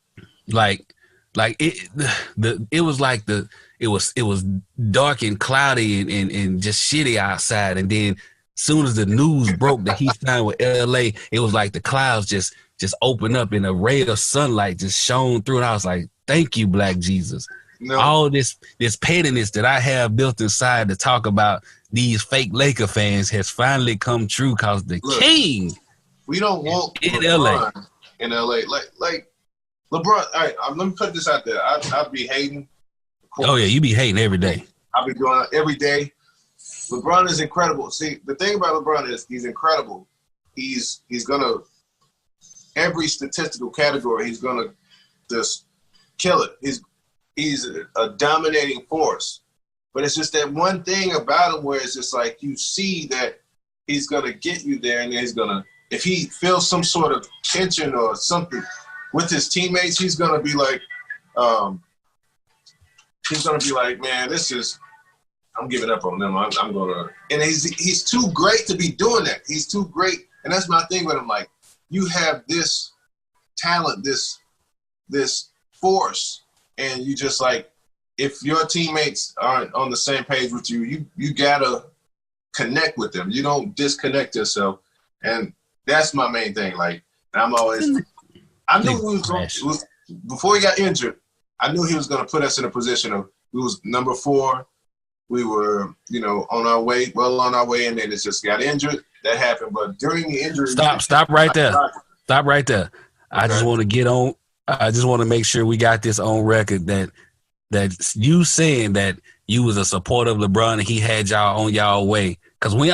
B: It was dark and cloudy and just shitty outside, and then soon as the news broke that he signed with LA, it was like the clouds just opened up and a ray of sunlight just shone through, and I was like, thank you, Black Jesus. No. All this pettiness that I have built inside to talk about these fake Laker fans has finally come true because the king. We don't want
A: in
B: LeBron in LA. Like LeBron. All right, let me put this out there. I'd be hating.
A: Oh yeah, you be hating every day.
B: I'll be doing it every day. LeBron is incredible. See, the thing about LeBron is he's incredible. He's gonna every statistical category. He's gonna just kill it. He's a dominating force, but it's just that one thing about him where it's just like you see that he's gonna get you there, and he's gonna, if he feels some sort of tension or something with his teammates, he's gonna be like, man, this is, I'm giving up on them. I'm gonna, and he's too great to be doing that. He's too great, and that's my thing with him. Like, you have this talent, this force. And you just like, if your teammates aren't on the same page with you, you gotta connect with them. You don't disconnect yourself, and that's my main thing. Like, I knew before he got injured, I knew he was going to put us in a position of, we was number 4. We were, on our way, and then it just got injured. That happened, but during the injury,
A: stop right there. Stop right there. Okay. I just want to get on. I just want to make sure we got this on record that you saying that you was a supporter of LeBron and he had y'all on y'all way. Because when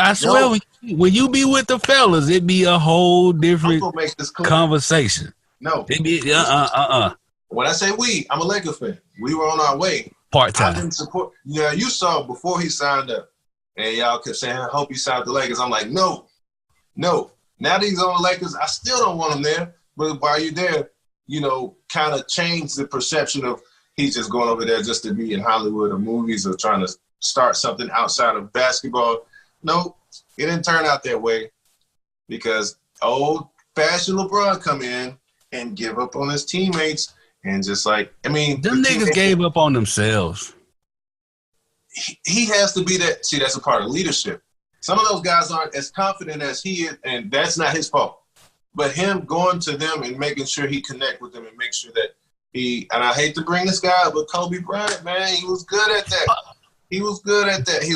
A: you be with the fellas, it be a whole different conversation.
B: No.
A: It be
B: When I say we, I'm a Lakers fan. We were on our way.
A: Part-time.
B: I didn't support. Yeah, you saw before he signed up, and y'all kept saying, I hope he signed the Lakers. I'm like, no. Now that he's on the Lakers, I still don't want him there. But while you're there, kind of change the perception of he's just going over there just to be in Hollywood or movies or trying to start something outside of basketball. No, it didn't turn out that way because old-fashioned LeBron come in and give up on his teammates and just like, them
A: niggas gave up on themselves.
B: He has to be that. See, that's a part of leadership. Some of those guys aren't as confident as he is, and that's not his fault. But him going to them and making sure he connect with them and make sure that and I hate to bring this guy up, but Kobe Bryant, man, he was good at that. He was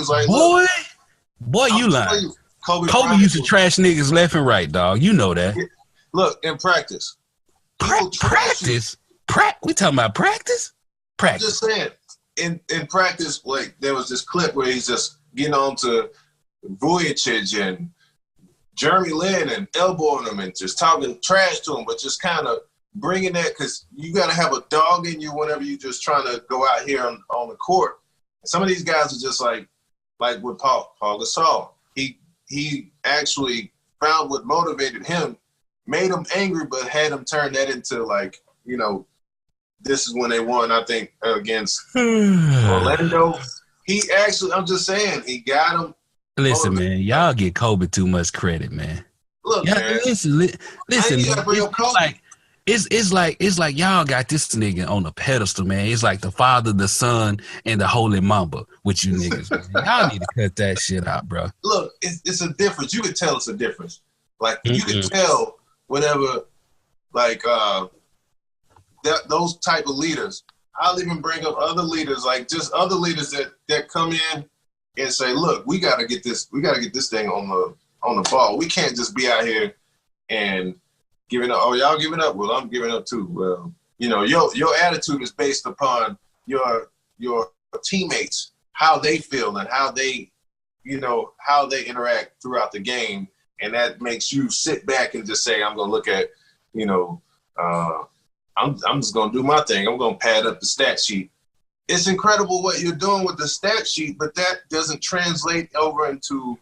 B: like,
A: boy, you lying. Kobe used to trash niggas left and right, dog. You know that.
B: Look, in practice.
A: Practice? We talking about practice? Practice.
B: I'm just saying, in practice, like, there was this clip where he's just getting on to Vujicic and Jeremy Lin and elbowing him and just talking trash to him, but just kind of bringing that, because you got to have a dog in you whenever you're just trying to go out here on the court. And some of these guys are just like with Paul Gasol. He actually found what motivated him, made him angry, but had him turn that into this is when they won, I think, against Orlando. He actually, I'm just saying, he got him.
A: Listen, man, y'all get Kobe too much credit, man.
B: Look, man.
A: Listen, man. It's like y'all got this nigga on a pedestal, man. It's like the Father, the Son, and the Holy Mamba with you niggas. Man. Y'all need to cut that shit out, bro.
B: Look, it's a difference. You can tell it's a difference. Like you can tell whenever, like those type of leaders. I'll even bring up other leaders, like just other leaders that come in and say, "Look, we got to get this thing on the ball. We can't just be out here and giving up. Oh, y'all giving up? Well, I'm giving up too. Well, your attitude is based upon your teammates, how they feel and how they interact throughout the game, and that makes you sit back and just say, I'm going to look at, I'm just going to do my thing. I'm going to pad up the stat sheet. It's incredible what you're doing with the stat sheet, but that doesn't translate over into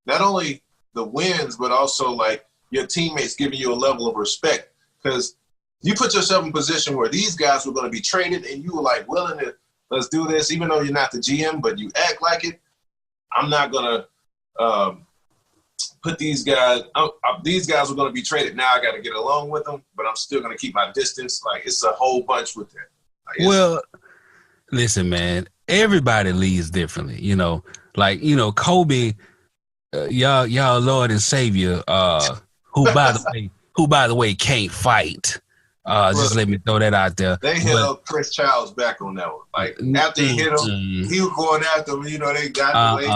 B: not only the wins, but also like your teammates giving you a level of respect. Because you put yourself in a position where these guys were going to be traded and you were like willing to, let's do this, even though you're not the GM, but you act like it. I'm not going to put these guys – these guys are going to be traded. Now I got to get along with them, but I'm still going to keep my distance. Like, it's a whole bunch with that. Like,
A: listen, man, everybody leads differently, Kobe, y'all Lord and Savior, who by the way can't fight. Just let me throw that out there.
B: They held Chris Childs back on that one. Like after he hit him, he was going after him. They got the way.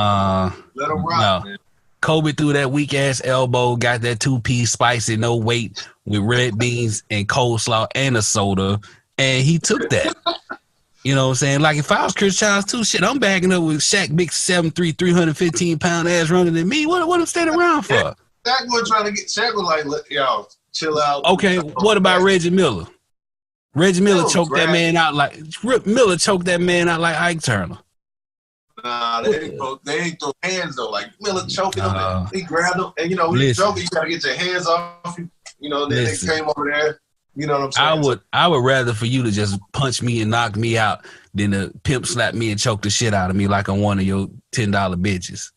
B: Let him rock, man.
A: Kobe threw that weak ass elbow, got that 2-piece spicy no weight with red beans and coleslaw and a soda, and he took that. You know what I'm saying? Like if I was Chris Childs too, shit, I'm backing up with Shaq, big 7'3", 315-pound ass running than me. What I'm standing around for?
B: Shaq was like, look, y'all, chill out.
A: Okay, what about Reggie Miller? Reggie Miller choked that man out like Ike Turner.
B: Nah, they ain't throw hands though. Like Miller choking him, he grabbed him, and when you choking, you gotta get your hands off. Then they came over there. You know what I'm saying?
A: I would rather for you to just punch me and knock me out than to pimp slap me and choke the shit out of me like I'm one of your $10 bitches.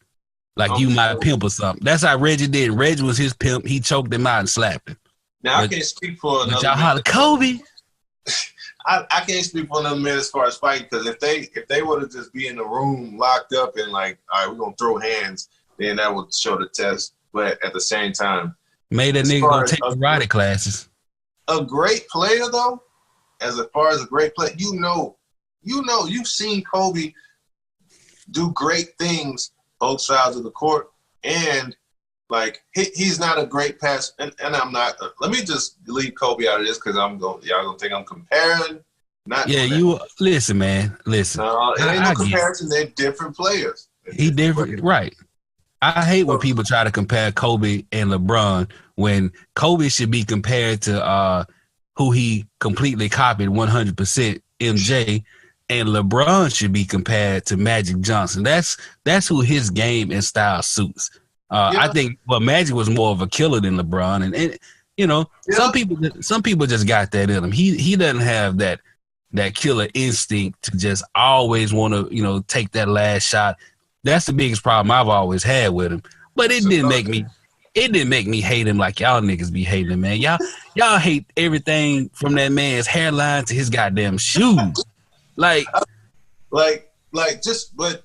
A: Like you my pimp or something. That's how Reggie did. Reggie was his pimp. He choked him out and slapped him.
B: Now I can't speak for another.
A: But y'all holler Kobe.
B: I can't speak for another man as far as fighting, because if they were to just be in the room locked up and like, all right, we're gonna throw hands, then that would show the test. But at the same time,
A: made that nigga go take karate classes.
B: A great player though, as far as a great player, you've seen Kobe do great things both sides of the court, and like he's not a great pass, and I'm not. Let me just leave Kobe out of this because y'all gonna think I'm comparing.
A: Listen, man. Listen,
B: no, it ain't no comparison. They're different players.
A: He different, right? I hate when people try to compare Kobe and LeBron when Kobe should be compared to who he completely copied 100%, MJ, and LeBron should be compared to Magic Johnson. That's who his game and style suits. I think Magic was more of a killer than LeBron, and some people just got that in him. He doesn't have that killer instinct to just always want to take that last shot. That's the biggest problem I've always had with him. But it didn't make me hate him like y'all niggas be hating him, man. Y'all hate everything from that man's hairline to his goddamn shoes. But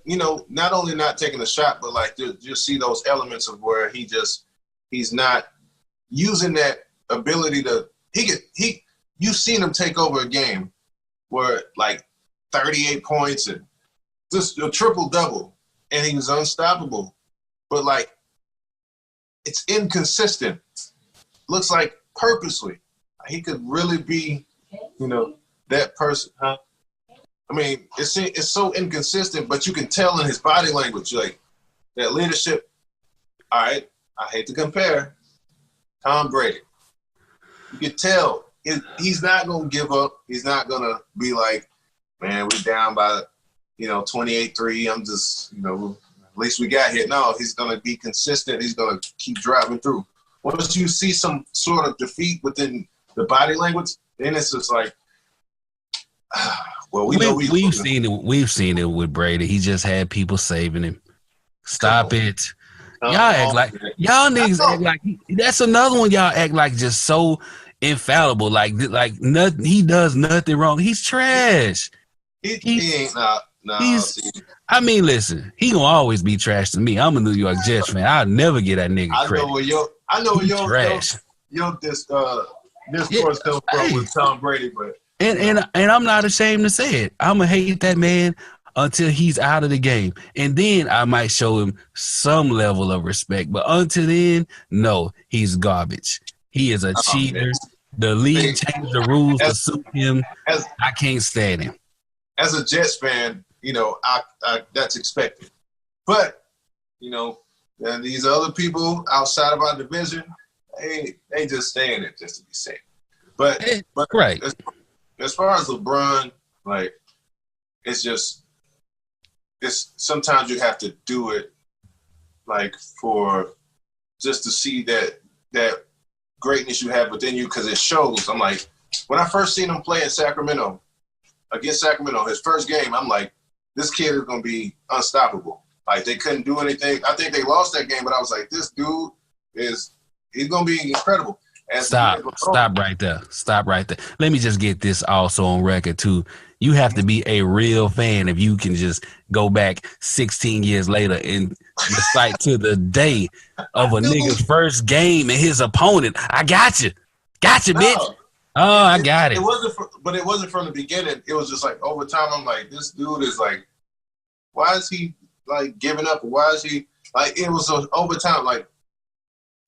A: not only not taking a shot, but like just see those elements of where he's not using that ability to you've seen him take over a game where like 38 points and just a triple double, and he was unstoppable. But like it's inconsistent. Looks like purposely. He could really be, that person, huh? I mean, it's so inconsistent, but you can tell in his body language, like that leadership. All right, I hate to compare Tom Brady. You can tell he's not going to give up. He's not going to be like, man, we're down by, 28-3. I'm just, at least we got here. No, he's going to be consistent. He's going to keep driving through. Once you see some sort of defeat within the body language, then it's just like,
B: Well, we've
A: seen it. We've seen it with Brady. He just had people saving him. Stop it. Y'all niggas act like that's another one. Y'all act like just so infallible. Like nothing. He does nothing wrong. He's trash.
B: He ain't
A: I mean, listen. He gonna always be trash to me. I'm a New York Jets fan. I'll never get that nigga credit.
B: I know where your
A: trash.
B: Discourse comes from with Tom Brady, but
A: and I'm not ashamed to say it. I'm gonna hate that man until he's out of the game, and then I might show him some level of respect. But until then, no, he's garbage. He is a cheater. Man. The league changed the rules to suit him. I can't stand him.
B: As a Jets fan, I that's expected. But and these other people outside of our division, they just saying it just to be safe. But
A: right.
B: As far as LeBron, like it's sometimes you have to do it like for just to see that greatness you have within you, because it shows. I'm like, when I first seen him play in Sacramento, against Sacramento, his first game, I'm like, this kid is going to be unstoppable. Like, they couldn't do anything. I think they lost that game, but I was like, this dude he's going to be incredible.
A: Stop right there. Let me just get this also on record, too. You have to be a real fan if you can just go back 16 years later and recite to the day of a nigga's first game and his opponent. I got you. Bitch. Oh, I got it.
B: But it wasn't from the beginning. It was just like over time. I'm like, this dude is like, why is he like giving up? Why is he like? It was over time. Like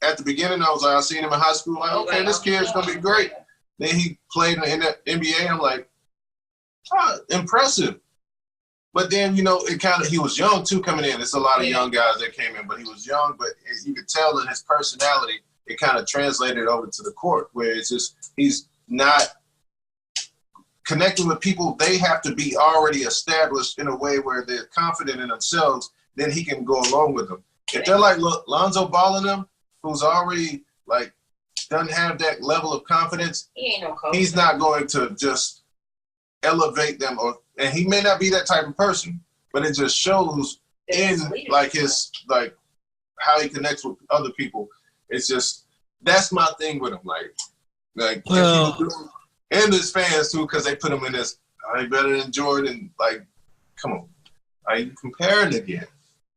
B: at the beginning, I seen him in high school. Like, okay, this kid's gonna be great. Then he played in the NBA. I'm like, impressive. But then he was young too coming in. It's a lot of young guys that came in, but he was young. But you could tell in his personality, it kind of translated over to the court, where it's just he's not connecting with people. They have to be already established in a way where they're confident in themselves. Then he can go along with them. If they're like Lonzo Ball in them, who's already like doesn't have that level of confidence,
C: he ain't no coach.
B: He's not going to just elevate them, and he may not be that type of person. But it just shows in like his like how he connects with other people. It's just that's my thing with him. Like and his fans too, because they put him in this. I better than Jordan. Like, come on, are you comparing again?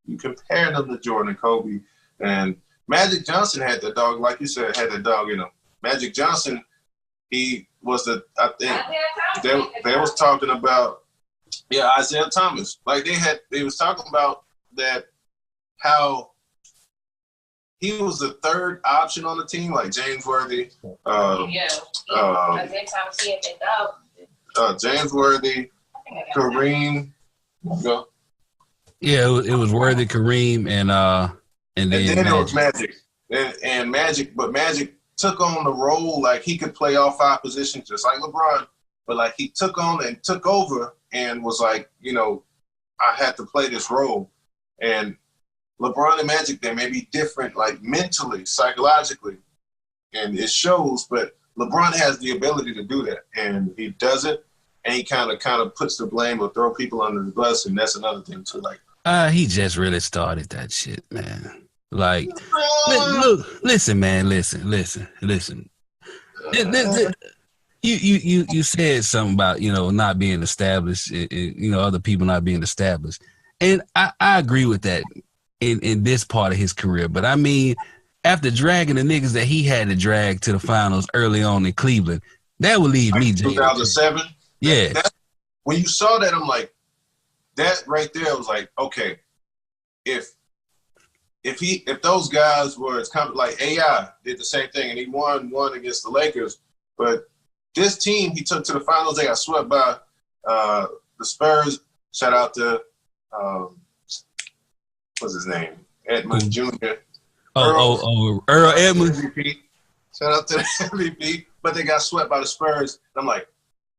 B: You comparing them to Jordan and Kobe, and Magic Johnson had the dog, like you said, had the dog in him. Magic Johnson, he was I think they was talking about Isaiah Thomas. Like they was talking about that how he was the third option on the team, like James Worthy.
C: Isaiah Thomas, he had that dog.
B: James Worthy, Kareem. Go.
A: Yeah, it was Worthy, Kareem, and then
B: it was Magic. And Magic, but Magic took on the role like he could play all five positions just like LeBron, but like he took on and took over and was like, I had to play this role. And LeBron and Magic, they may be different, like mentally, psychologically, and it shows, but LeBron has the ability to do that, and he does it, and he kind of puts the blame or throw people under the bus, and that's another thing too. Like,
A: he just really started that shit, man. Like, listen, man, listen. You said something about not being established, other people not being established, and I agree with that in this part of his career. But I mean, after dragging the niggas that he had to drag to the finals early on in Cleveland, that would leave me.
B: 2007.
A: Yeah.
B: When you saw that, I'm like, that right there was like, okay, if those guys were as like AI did the same thing and he won against the Lakers, but this team he took to the finals, they got swept by the Spurs. Shout out to what's his name? Edmonds Jr.
A: Earl Edmonds.
B: Shout out to the MVP. But they got swept by the Spurs. I'm like,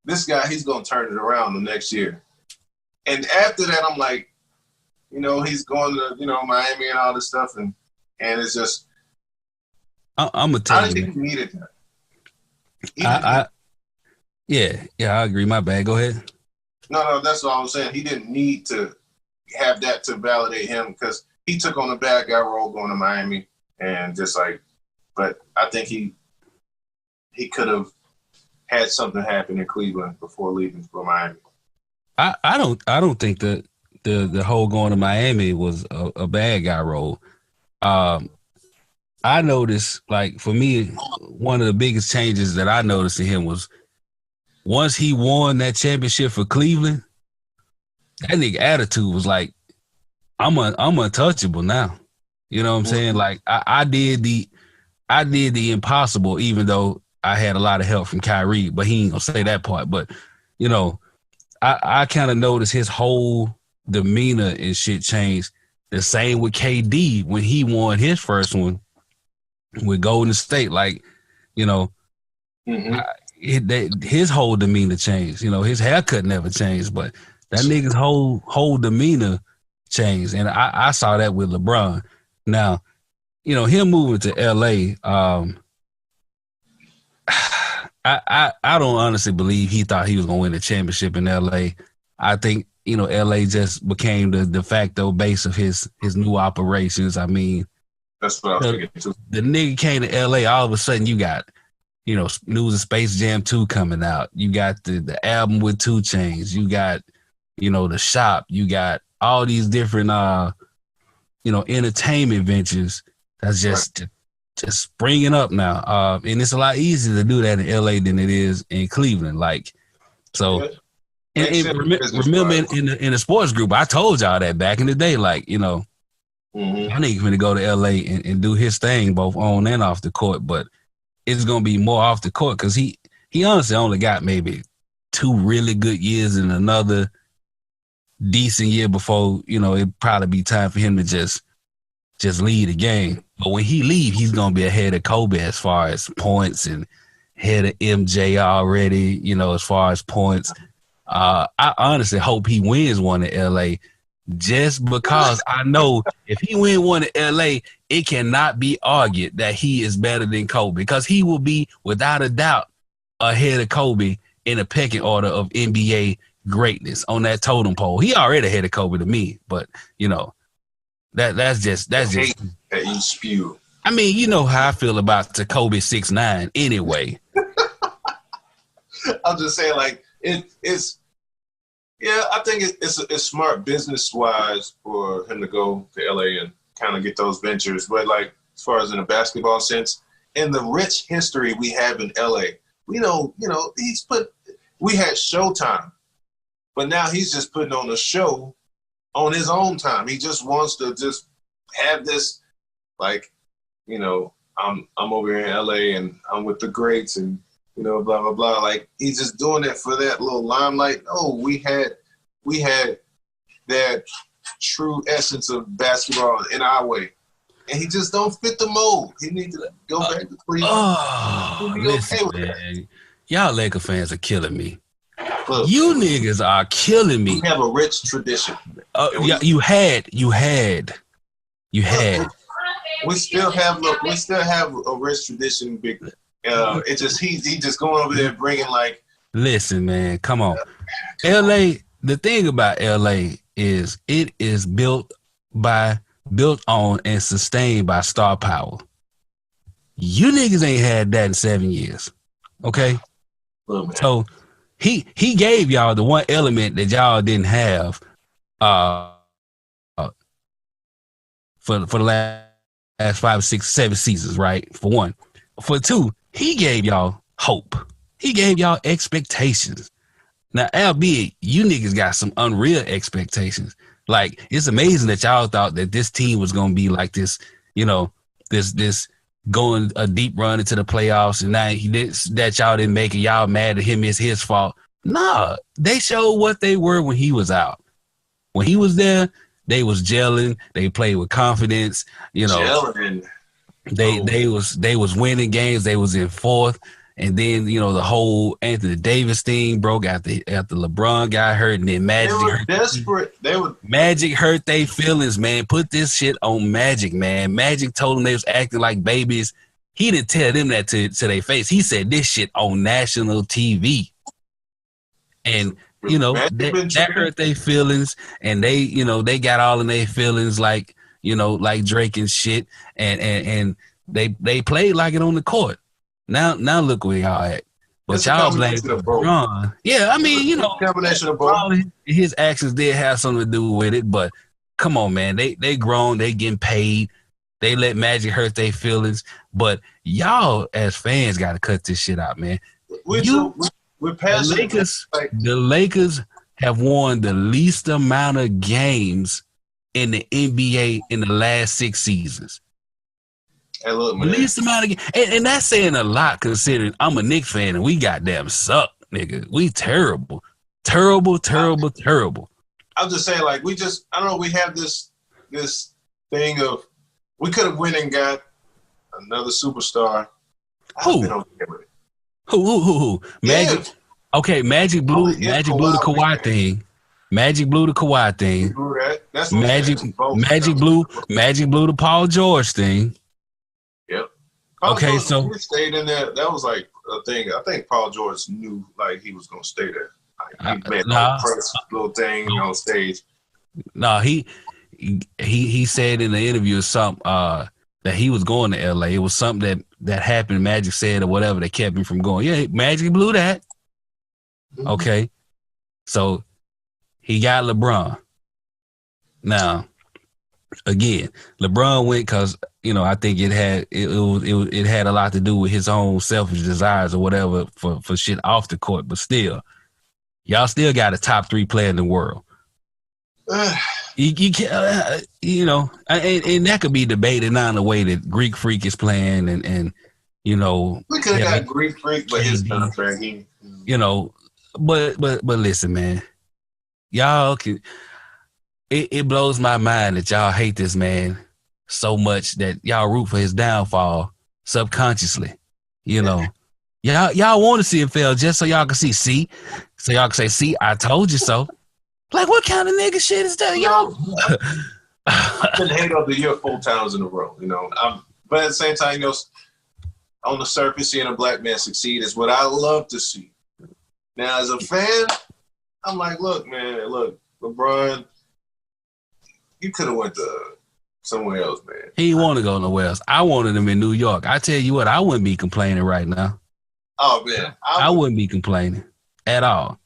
B: this guy, he's gonna turn it around the next year. And after that, I'm like, he's going to, Miami and all this stuff, and it's just
A: I'm gonna tell you.
B: I didn't think he needed that.
A: Yeah, I agree. My bad. Go ahead.
B: No, that's all I'm saying. He didn't need to have that to validate him because he took on the bad guy role going to Miami and just like, but I think he could have had something happen in Cleveland before leaving for Miami.
A: I don't think that the whole going to Miami was a bad guy role. I noticed, like, for me, one of the biggest changes that I noticed in him was once he won that championship for Cleveland, that nigga attitude was like, I'm untouchable now. You know what I'm saying? Like I did the impossible, even though I had a lot of help from Kyrie, but he ain't gonna say that part. But you know, I kind of noticed his whole demeanor and shit changed. The same with KD when he won his first one with Golden State. Like, you know, his whole demeanor changed. You know, his haircut never changed, but that nigga's whole demeanor changed. And I saw that with LeBron. Now, you know, him moving to LA, I don't honestly believe he thought he was gonna win the championship in LA. I think, you know, LA just became the de facto base of his new operations. I mean,
B: that's what I was thinking too.
A: The nigga came to LA, all of a sudden you got, you know, news of Space Jam 2 coming out. You got the album with 2 Chainz. You got, you know, The Shop. You got all these different you know, entertainment ventures that's just springing up now. And it's a lot easier to do that in LA than it is in Cleveland. Like, so and remember in the sports group, I told y'all that back in the day, like, you know, I need him to go to LA and do his thing both on and off the court, but it's gonna be more off the court because he honestly only got maybe 2 really good years and another decent year before, you know, it'd probably be time for him to just lead the game. But when he leave, he's gonna be ahead of Kobe as far as points and ahead of MJ already, you know, as far as points. I honestly hope he wins one in LA just because I know if he win one in LA, it cannot be argued that he is better than Kobe because he will be without a doubt ahead of Kobe in a pecking order of NBA greatness on that totem pole. He already ahead of Kobe to me, but you know, that's just
B: that you spew.
A: I mean, you know how I feel about the Kobe 6'9" anyway.
B: I'm just saying, like, it's yeah, I think it's smart business wise for him to go to LA and kind of get those ventures. But like, as far as in a basketball sense, in the rich history we have in LA, we know, you know, we had Showtime, but now he's just putting on a show on his own time. He just wants to just have this, like, you know, I'm over here in LA and I'm with the greats and, you know, blah, blah, blah. Like, he's just doing it for that little limelight. Oh, we had that true essence of basketball in our way. And he just don't fit the mold. He needs to go back to Cleveland.
A: Oh, listen,
B: okay
A: man. Y'all Laker fans are killing me.
B: Look,
A: you niggas are killing me.
B: We have a rich tradition.
A: Yeah, you had.
B: We still have a rich tradition, big. It's just he just going over there bringing like.
A: Listen, man, come on. LA. The thing about LA is it is built on and sustained by star power. You niggas ain't had that in 7 years, okay? So he gave y'all the one element that y'all didn't have for the last 5, 6, 7 seasons, right? For one. For two, he gave y'all hope. He gave y'all expectations. Now, albeit you niggas got some unreal expectations. Like, it's amazing that y'all thought that this team was gonna be like this, you know, this going a deep run into the playoffs, and now that y'all didn't make it, y'all mad at him, it's his fault. Nah, they showed what they were when he was out. When he was there, they was gelling. They played with confidence. You know,
B: gelling.
A: They was winning games. They was in fourth. And then, you know, the whole Anthony Davis thing broke after LeBron got hurt, and then Magic hurt.
B: Desperate.
A: Magic hurt their feelings, man. Put this shit on Magic, man. Magic told them they was acting like babies. He didn't tell them that to their face. He said this shit on national TV. And that hurt their feelings, and they got all in their feelings like Drake and shit, and they played like it on the court. Now look where y'all at. But y'all blame LeBron. Yeah, I mean,
B: combination of both.
A: His actions did have something to do with it, but come on, man. They grown, they getting paid. They let Magic hurt their feelings. But y'all as fans gotta cut this shit out, man.
B: We're past
A: the Lakers have won the least amount of games in the NBA in the last 6 seasons.
B: Hey, look, man.
A: Least amount of games. And that's saying a lot considering I'm a Knicks fan and we goddamn suck, nigga. We terrible. Terrible.
B: I'm just saying, like, I don't know, we have this thing of we could have went and got another superstar.
A: Who? Who? Magic. Yeah. Okay, Magic blew the Kawhi thing. Magic blew the Kawhi thing.
B: That's
A: Magic blew the Paul George thing.
B: Yep.
A: Okay, so
B: he stayed in there. That was like a thing. I think Paul George knew like he was gonna stay there. Like, he made a little thing on stage.
A: No, he said in the interview something that he was going to LA. It was something that happened. Magic said or whatever that kept him from going. Yeah, Magic blew that. Mm-hmm. Okay, so he got LeBron. Now, again, LeBron went because I think it had a lot to do with his own selfish desires or whatever for shit off the court. But still, y'all still got a top 3 player in the world. You can't, and that could be debated on the way that Greek Freak is playing, and we
B: could have got Greek Freak, but his contract,
A: but listen, man, y'all can. It blows my mind that y'all hate this man so much that y'all root for his downfall subconsciously. Y'all want to see him fail just so y'all can see, so y'all can say, see, I told you so. Like, what kind of nigga shit is that, y'all?
B: I've been hate of the year 4 times in a row, but at the same time, on the surface, seeing a black man succeed is what I love to see. Now, as a fan, I'm like, look, LeBron, you could have went to somewhere else, man.
A: He didn't want to go nowhere else. I wanted him in New York. I tell you what, I wouldn't be complaining right now.
B: Oh man,
A: I wouldn't be complaining at all.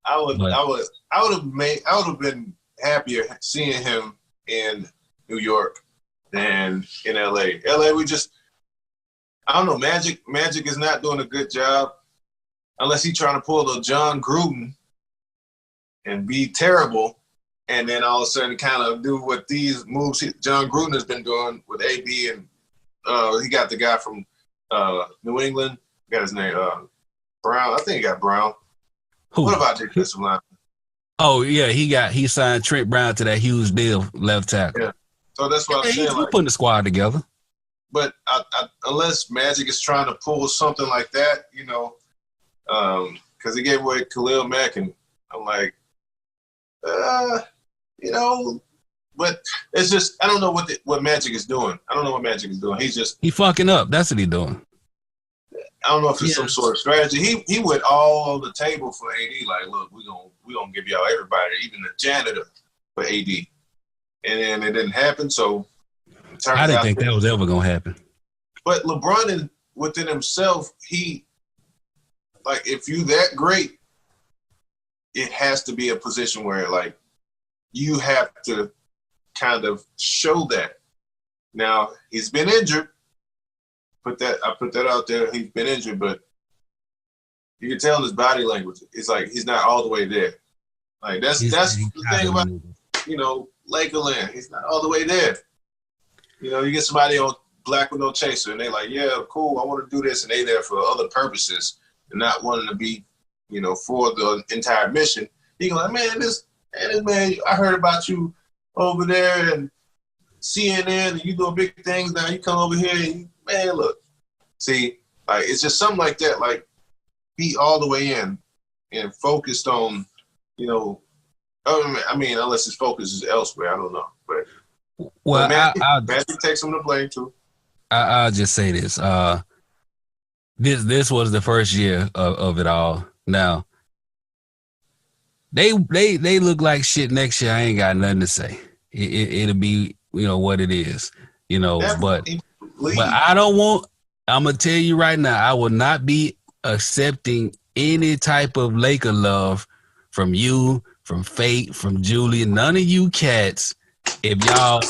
B: I would have been happier seeing him in New York than in LA. LA, I don't know. Magic is not doing a good job unless he's trying to pull the John Gruden and be terrible. And then all of a sudden kind of do what these moves John Gruden has been doing with AB. And he got the guy from New England. Got his name, Brown. I think he got Brown.
A: Who?
B: What about defensive line?
A: Oh, yeah. He signed Trent Brown to that huge deal, left tackle.
B: Yeah. So that's what I'm saying.
A: He's putting the squad together.
B: But unless Magic is trying to pull something like that, because he gave away Khalil Mack, and I'm like, but it's just I don't know what Magic is doing. I don't know what Magic is doing. He
A: fucking up. That's what he's doing.
B: I don't know if it's some sort of strategy. He went all on the table for AD. Like, look, we gonna give y'all everybody, even the janitor, for AD. And then it didn't happen. So
A: I didn't think that was ever gonna happen.
B: But LeBron, within himself, if you that great, it has to be a position where like you have to kind of show that. Now he's been injured. I put that out there. He's been injured, but you can tell in his body language. It's like he's not all the way there. Like that's the thing about Lakerland. He's not all the way there. You get somebody on Black with No Chaser, and they like, yeah, cool. I want to do this, and they there for other purposes and not wanting to be, for the entire mission. He go like, man, this man, I heard about you over there and CNN, and you doing big things now. You come over here, and man, look, see, like it's just something like that. Like, be all the way in and focused on, I mean, unless his focus is elsewhere, I don't know. But Magic takes some of the blame too.
A: I'll just say this. This was the first year of it all. Now, they look like shit next year. I ain't got nothing to say. It'll be, what it is, but I don't want, I'm going to tell you right now, I will not be accepting any type of Laker love from you, from Fate, from Julian, none of you cats. If y'all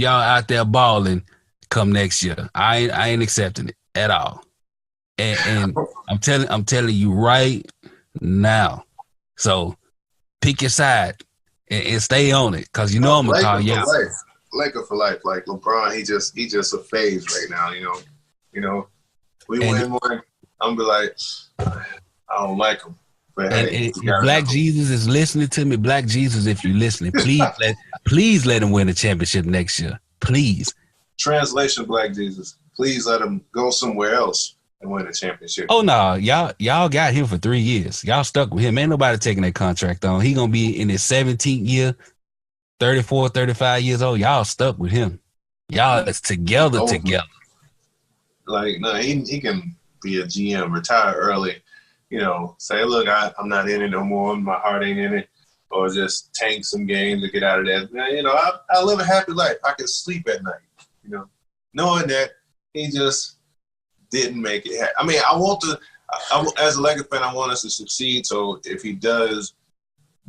A: out there balling come next year, I ain't accepting it at all. And I'm telling you right now. So pick your side and stay on it, because I'm gonna call you out.
B: Laker for life. Like LeBron, he just a phase right now. We win one, I'm be like, I don't like him. But
A: and Black Jesus is listening to me. Black Jesus, if you're listening, please let him win the championship next year. Please.
B: Translation, Black Jesus. Please let him go somewhere else and win a championship.
A: Oh no, y'all got him for 3 years. Y'all stuck with him. Ain't nobody taking that contract on. He gonna be in his 17th year, 34, 35 years old. Y'all stuck with him. Y'all is together.
B: Like, no, he can be a GM, retire early, say, look, I'm not in it no more. My heart ain't in it. Or just tank some games to get out of that. I live a happy life. I can sleep at night, knowing that he just didn't make it happen. I mean, as a Lakers fan, I want us to succeed. So if he does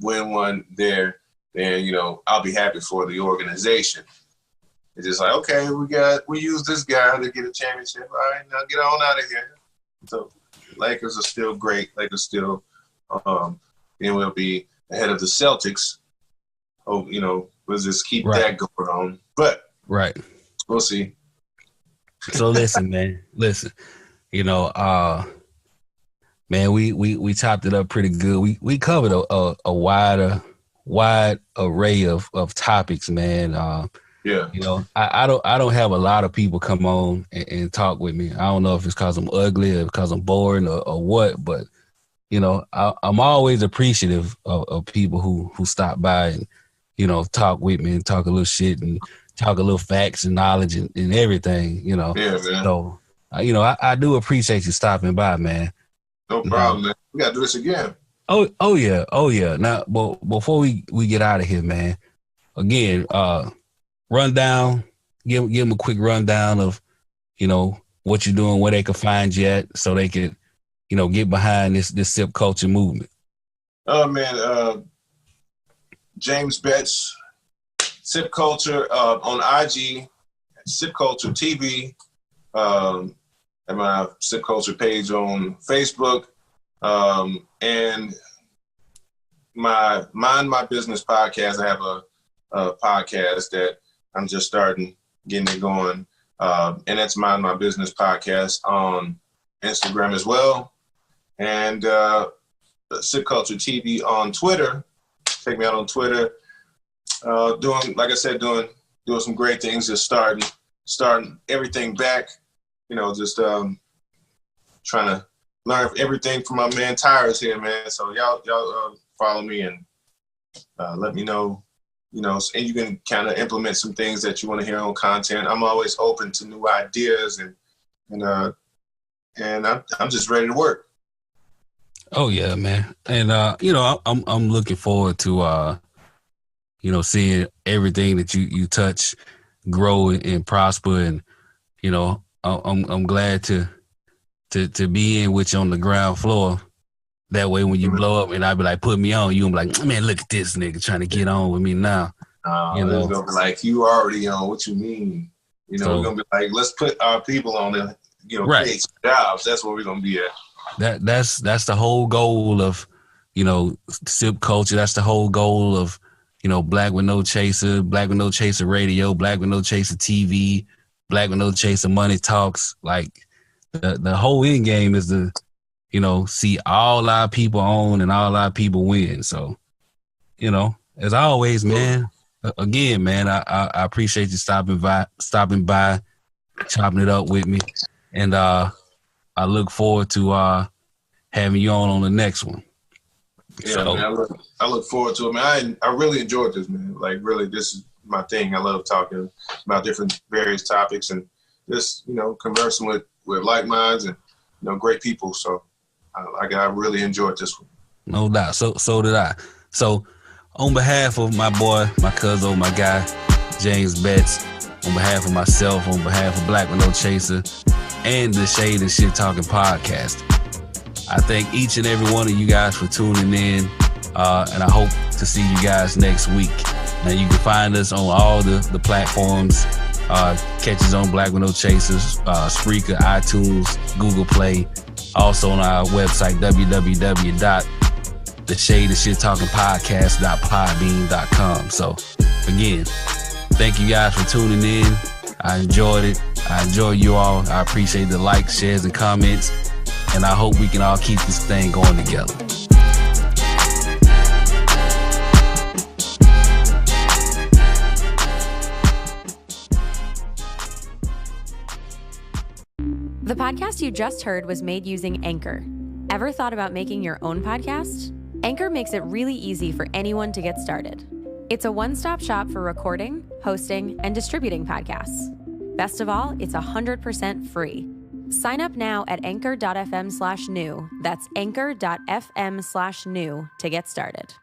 B: win one there, then, I'll be happy for the organization. It's just like, okay, we use this guy to get a championship. All right, now get on out of here. So Lakers are still great. Lakers still, then we'll be ahead of the Celtics. Oh, we'll just keep that going on. But we'll see.
A: So listen, man. Man, we chopped it up pretty good. We covered a wide array of topics, man.
B: Yeah.
A: I don't have a lot of people come on and talk with me. I don't know if it's because I'm ugly or because I'm boring or what, but I'm always appreciative of people who stop by and talk with me and talk a little shit and talk a little facts and knowledge and everything.
B: Yeah, man.
A: So I do appreciate you stopping by, man.
B: No problem, man. We gotta do this again.
A: Oh yeah. Now, before we get out of here, man. Again, rundown. Give them a quick rundown of what you're doing, where they can find you at, so they can get behind this Sipp Culture movement.
B: Oh man, James Betts, Sipp Culture on IG, Sipp Culture TV, and my Sipp Culture page on Facebook, and my Mind My Business podcast. I have a podcast that I'm just getting it going, and that's Mind My Business podcast on Instagram as well, and Sipp Culture TV on Twitter. Check me out on Twitter. Doing some great things. Just starting everything back. Just trying to learn everything from my man Tyrus here, man. So y'all follow me and let me know. And you can kind of implement some things that you want to hear on content. I'm always open to new ideas, and I'm just ready to work.
A: Oh yeah, man. And I'm looking forward to seeing everything that you touch grow and prosper, and I'm glad to be in with you on the ground floor. That way, when you blow up, and I be like, put me on, you be like, man, look at this nigga trying to get on with me now.
B: It's gonna be like, you already on. What you mean? We're gonna be like, let's put our people on there. Create jobs. That's where we're gonna be at.
A: That's the whole goal of Sipp Culture. That's the whole goal of Black with No Chaser, Black with No Chaser Radio, Black with No Chaser TV, Black with No Chaser Money Talks. Like the whole end game is to see all our people on and all our people win. So as always, man. Again, man, I appreciate you stopping by, chopping it up with me, and I look forward to having you on the next one.
B: Yeah, so, man, I look forward to it, man. I really enjoyed this, man. Like, really, this is my thing. I love talking about different various topics and just conversing with like minds and great people. So I really enjoyed this one.
A: No doubt. So did I. So on behalf of my boy, my cousin, my guy, James Betts, on behalf of myself, on behalf of Black with No Chaser, and the Shade and Shit Talking podcast, I thank each and every one of you guys for tuning in, and I hope to see you guys next week. Now you can find us on all the platforms. Catch us on Black with No Chasers, Spreaker, iTunes, Google Play. Also on our website, www.theshadandshittalkingpodcast.podbean.com. So again, thank you guys for tuning in. I enjoyed it. I enjoy you all. I appreciate the likes, shares, and comments. And I hope we can all keep this thing going together.
D: The podcast you just heard was made using Anchor. Ever thought about making your own podcast? Anchor makes it really easy for anyone to get started. It's a one-stop shop for recording, hosting, and distributing podcasts. Best of all, it's 100% free. Sign up now at anchor.fm/new. That's anchor.fm/new to get started.